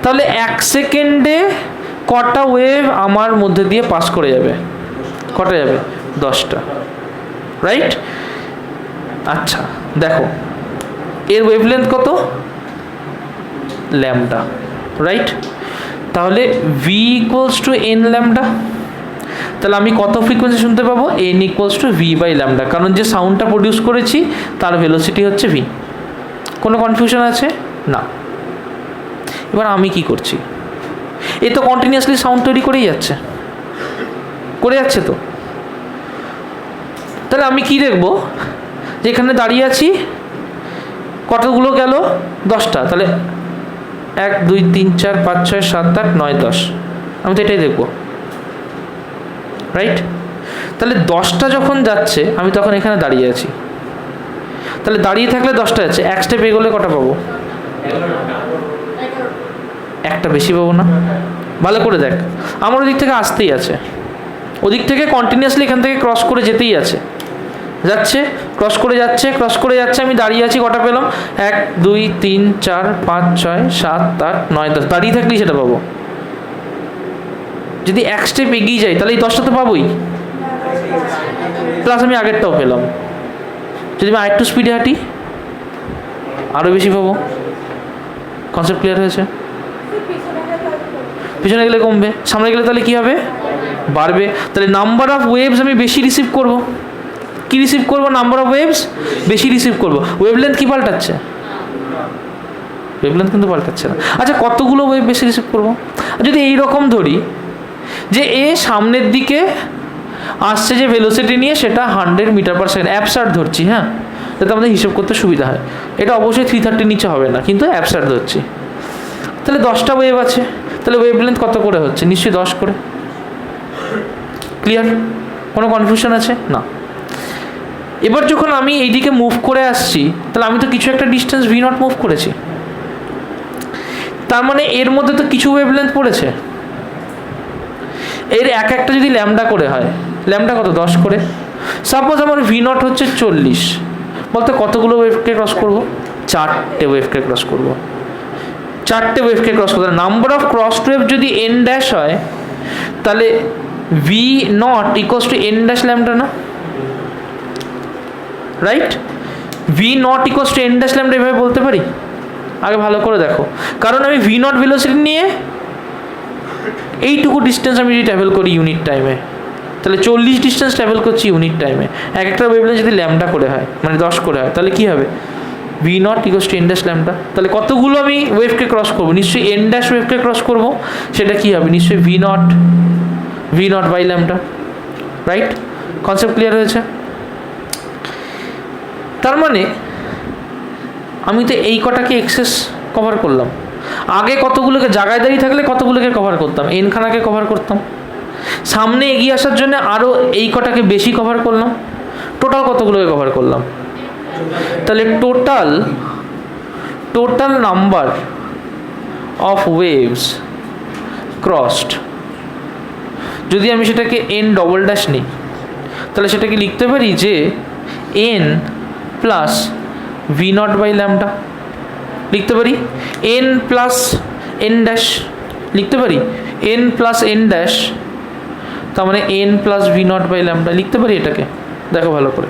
Speaker 1: তাহলে 1 সেকেন্ডে কটা ওয়েভ আমার মধ্যে দিয়ে পাস করে যাবে? কটা যাবে? 10টা, রাইট? আচ্ছা দেখো, এর ওয়েভলেন্থ কত? Lambda, right? তাহলে v equals to N lambda. তাহলে আমি কত ফ্রিকোয়েন্সি শুনতে পাবো? N equals to v by lambda, কারণ যে সাউন্ডটা প্রডিউস করেছি তার ভেলোসিটি হচ্ছে ভি। কোনো কনফিউশন আছে? না। এবার আমি কি করছি? এ তো কন্টিনিউয়াসলি সাউন্ড তৈরি করেই যাচ্ছে, করে যাচ্ছে তো। তাহলে আমি কি দেখবো? যে এখানে দাঁড়িয়ে আছি, কতগুলো গেল? 10টা। তাহলে 1 2 3 4 5 6 7 8 9 10, আমি তো এটাই দেখবো, রাইট? তাহলে 10টা যখন যাচ্ছে আমি তখন এখানে দাঁড়িয়ে আছি, তাহলে দাঁড়িয়ে থাকলে 10টা যাচ্ছে, 1 স্টেপ এগোলে কটা পাবো? একটা বেশি পাবো না? ভালো করে দেখ, আমার ওদিক থেকে আসতেই আছে, ওদিক থেকে কন্টিনিউয়াসলি এখান থেকে ক্রস করে যেতেই আছে, যাচ্ছে, ক্রস করে যাচ্ছে, ক্রস করে যাচ্ছে, আমি দাঁড়িয়ে আছি, কটা পেলাম? 1 2 3 4 5 6 7 8 9 10, দাঁড়িয়ে থাকলেই সেটা পাবো। যদি 1 স্টেপ এগিয়ে যাই তাহলে এই 10টা তো পাবোই, প্লাস আমি আগেরটাও পেলাম। যদি আমি আরেকটু স্পিডে হাঁটি আরও বেশি পাবো। কনসেপ্ট ক্লিয়ার হয়েছে? পিছনে গেলে কমবে, সামনে গেলে তাহলে কী হবে? বাড়বে। তাহলে নাম্বার অফ ওয়েভস আমি বেশি রিসিভ করব। কি রিসিভ করব? নাম্বার অফ ওয়েভস বেশি রিসিভ করব। ওয়েভলেন্থ কি পাল্টাচ্ছে? ওয়েভলেন্থ কিন্তু পাল্টাচ্ছে না। আচ্ছা কতগুলো ওয়েভ বেশি রিসিভ করব? যদি এইরকম ধরি যে এ সামনের দিকে আসছে যে ভেলোসিটি নিয়ে, সেটা 100 মিটার পার সেকেন্ড, অ্যাবসার্ড ধরছি, হ্যাঁ, যাতে আমাদের হিসেব করতে সুবিধা হয়। এটা অবশ্যই 330 নিচে হবে না, কিন্তু অ্যাবসার্ড ধরছি। তাহলে 10টা ওয়েভ আছে, তাহলে ওয়েভলেন্থ কত করে হচ্ছে? নিশ্চয়ই 10 করে। ক্লিয়ার? কোনো কনফিউশন আছে? না। এবার যখন আমি এইদিকে মুভ করে আসছি, তাহলে আমি তো কিছু একটা ডিস্টেন্স ভি নট মুভ করেছি, তার মানে এর মধ্যে তো কিছু ওয়েভলেন্থ পড়েছে। এর এক একটা যদি ল্যামডা করে হয়, ল্যামডা কত? 10 করে। সাপোজ আমার ভি নট হচ্ছে 40, বলতে কতগুলো ওয়েভকে ক্রস করব? 4টে ওয়েভকে ক্রস করব। 4টে ওয়েভকে ক্রস করতে, নাম্বার অফ ক্রস ওয়েভ যদি এন ড্যাশ হয়, তাহলে v nought equals to n dash lambda না, right? V nought equals to n dash lambda এভাবে বলতে পারি? আগে ভালো করে দেখো, কারণ আমি ভি নট ভেলোসিটি নিয়ে এইটুকু ডিস্টেন্স আমি যদি ট্রাভেল করি ইউনিট টাইমে, তাহলে 40 ডিস্টেন্স ট্রাভেল করছি ইউনিট টাইমে। এক একটা ওয়েভলেন্থ যদি ল্যামডা করে হয়, মানে 10 করে হয়, তাহলে কী হবে? V nought equals to n dash lambda. তাহলে কতগুলো আমি ওয়েভকে ক্রস করবো? নিশ্চয়ই এন ড্যাশ ওয়েভকে ক্রস করবো, সেটা কী হবে? নিশ্চয়ই V not by lambda, right? Concept clear হয়েছে? তার মানে আমি তো এই কটাকে এক্সেস কভার করলাম। আগে কতগুলোকে জায়গায় দাঁড়িয়ে থাকলে কতগুলোকে কভার করতাম? এনখানাকে কভার করতাম। সামনে এগিয়ে আসার জন্য আরও এই কটাকে বেশি কভার করলাম। টোটাল কতগুলোকে কভার করলাম? তাহলে total number of waves crossed, যদি আমি সেটাকে এন ডবল ড্যাশ নিই, তাহলে সেটাকে লিখতে পারি যে N plus V naught by lambda. লিখতে পারি এন প্লাস এন ড্যাশ, লিখতে পারি এন প্লাস এন ড্যাশ, তার মানে N plus V naught by lambda লিখতে পারি এটাকে। দেখো ভালো করে,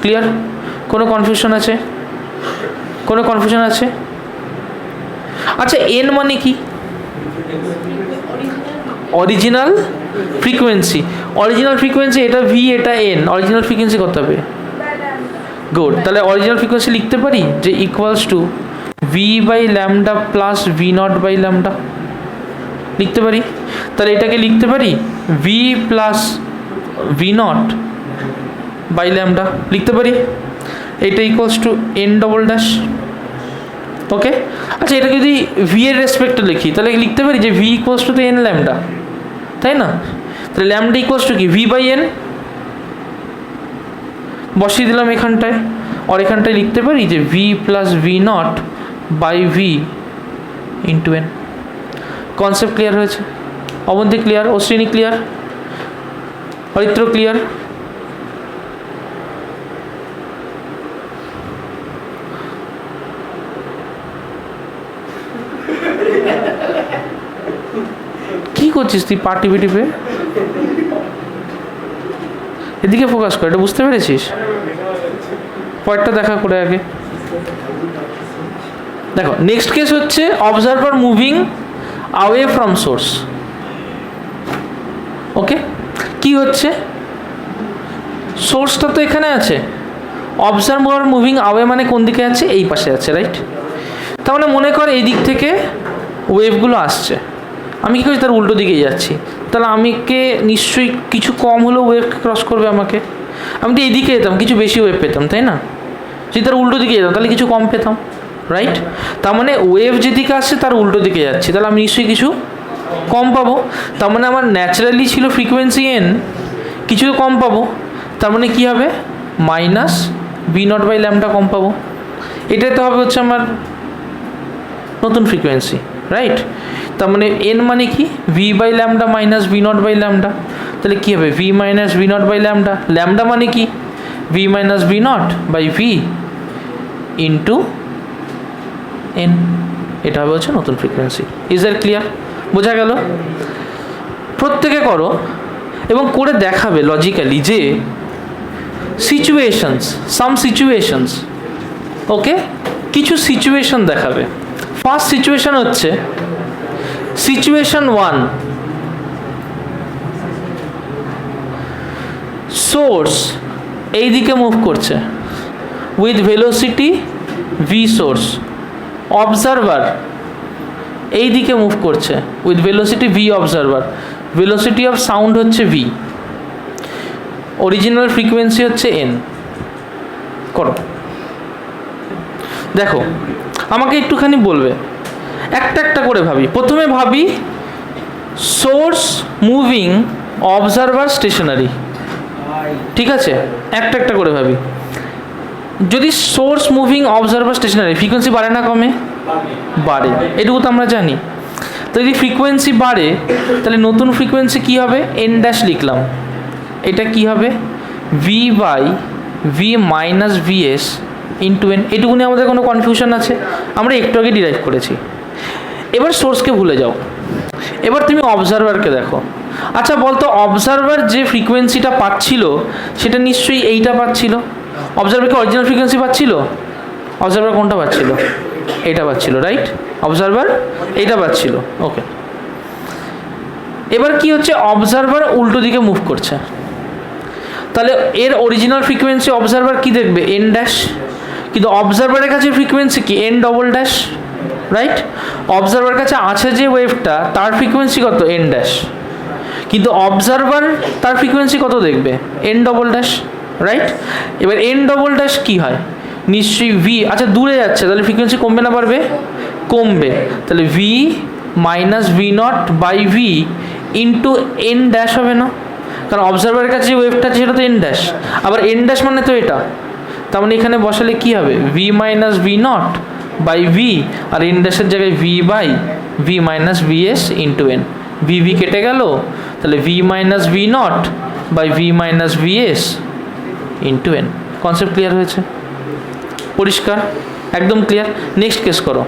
Speaker 1: ক্লিয়ার? কোনো কনফিউশন আছে? কোনো কনফিউশন আছে? আচ্ছা এন মানে কি? Original frequency. অরিজিনাল ফ্রিকোয়েন্সি, এটা ভি, এটা এন। অরিজিনাল ফ্রিকোয়েন্সি কত হবে? গুড। তাহলে অরিজিনাল ফ্রিকোয়েন্সি লিখতে পারি যে equals to v by lambda plus V naught by lambda, লিখতে পারি। তাহলে এটাকে লিখতে পারি v plus V naught by lambda, লিখতে পারি। এটা equals to N double dash. Okay, আচ্ছা এটা যদি ভি এর রেসপেক্টে লিখি, তাহলে লিখতে পারি যে V equals to N lambda, তাই না? তাহলে ল্যামডা ইকুয়ালস টু কি? ভি বাই এন বসিয়ে দিলাম এখানটায়, আর এখানটায় লিখতে পারি যে v plus V naught by V into N. Concept clear হয়েছে? Abanti clear? Ashwini clear? Aritra clear? করছিস তুই পা টিপে টিপে? এদিকে ফোকাস কর, এটা বুঝতে পেরেছিস? পয়েন্টটা দেখা করে আগে দেখো। নেক্সট কেস হচ্ছে observer moving away from source. Okay, কি হচ্ছে? সোর্সটা তো এখানে আছে, অবজারভার মুভিং অ্যাওয়ে মানে কোন দিকে আছে? এই পাশে আছে, রাইট? তার মানে মনে কর এই দিক থেকে ওয়েভগুলো আসছে, আমি কী করছি? তার উল্টো দিকেই যাচ্ছি, তাহলে আমাকে নিশ্চয়ই কিছু কম হলেও ওয়েভ ক্রস করবে আমাকে। আমি তো এইদিকে যেতাম, কিছু বেশি ওয়েভ পেতাম, তাই না? যদি তার উল্টো দিকে যেতাম তাহলে কিছু কম পেতাম, রাইট? তার মানে ওয়েভ যেদিকে আসছে তার উল্টো দিকে যাচ্ছি, তাহলে আমি নিশ্চয়ই কিছু কম পাবো। তার মানে আমার ন্যাচারালি ছিল ফ্রিকোয়েন্সি এন, কিছু কম পাবো। তার মানে কী হবে? Minus v nought by lambda কম পাবো। এটাই তো হবে হচ্ছে আমার নতুন ফ্রিকোয়েন্সি, রাইট? তার মানে এন মানে কি? V by lambda minus V not by lambda. তাহলে কী হবে? V minus V not by lambda. Lambda মানে কি? V minus V not by V into N. এটা হবে হচ্ছে নতুন ফ্রিকোয়েন্সি। Is that clear? বোঝা গেল? প্রত্যেকে করো এবং করে দেখাবে লজিক্যালি যে সিচুয়েশনস, সাম সিচুয়েশনস, ওকে, কিছু সিচুয়েশন দেখাবে। ফার্স্ট সিচুয়েশন হচ্ছে সিচুয়েশন 1, সোর্স এই দিকে মুভ করছে with velocity V source, observer এই দিকে মুভ করছে with velocity V observer, velocity of sound হচ্ছে ভি, অরিজিনাল ফ্রিকোয়েন্সি হচ্ছে এন। করো, দেখো আমাকে একটুখানি বলবে, একটা একটা করে ভাবি। প্রথমে ভাবি সোর্স মুভিং, অবজারভার স্টেশনারি, ঠিক আছে? একটা একটা করে ভাবি। যদি source moving observer stationary, frequency বাড়ে না কমে? বাড়ে, এটুকু তো আমরা জানি। তো যদি ফ্রিকোয়েন্সি বাড়ে তাহলে নতুন ফ্রিকোয়েন্সি কী হবে? এন ড্যাশ লিখলাম, এটা কি হবে? V by V minus VS into n. এটুকুনি আমাদের কোনো কনফিউশন আছে? আমরা একটু আগে ডিরাইভ করেছি। এবার সোর্সকে ভুলে যাও, এবার তুমি অবজারভারকে দেখো। আচ্ছা বলতো, অবজারভার যে ফ্রিকোয়েন্সিটা পাচ্ছিল সেটা নিশ্চয়ই এইটা পাচ্ছিল। অবজারভারকে অরিজিনাল ফ্রিকোয়েন্সি পাচ্ছিল? অবজারভার কোনটা পাচ্ছিল? এটা পাচ্ছিল, রাইট? অবজারভার এইটা পাচ্ছিল, ওকে। এবার কি হচ্ছে? অবজারভার উল্টো দিকে মুভ করছে, তাহলে এর অরিজিনাল ফ্রিকোয়েন্সি অবজারভার কি দেখবে? N dash. কিন্তু অবজারভারের কাছে ফ্রিকোয়েন্সি কি? N double dash, right? অবজারভারের কাছে আছে যে ওয়েভটা তার ফ্রিকোয়েন্সি কত? N dash. কিন্তু অবজারভার তার ফ্রিকোয়েন্সি কত দেখবে? N double dash, right? এবার এন ডবল ড্যাশ কী হয়? নিশ্চয়ই ভি। আচ্ছা দূরে যাচ্ছে, তাহলে ফ্রিকোয়েন্সি কমবে না বাড়বে? কমবে। তাহলে V minus V not by V into N dash হবে না? কারণ অবজারভারের কাছে যে ওয়েভটা আছে সেটা তো এন ড্যাশ, আবার এন ড্যাশ মানে তো এটা। তার মানে এখানে বসালে কী হবে? V minus V not by V, আর এন ড্যাশের জায়গায় V by V minus VS into N. V V কেটে গেল, তাহলে V minus V not by V minus VS into N. Concept clear হয়েছে? পরিষ্কার? একদম ক্লিয়ার? নেক্সট কেস করো।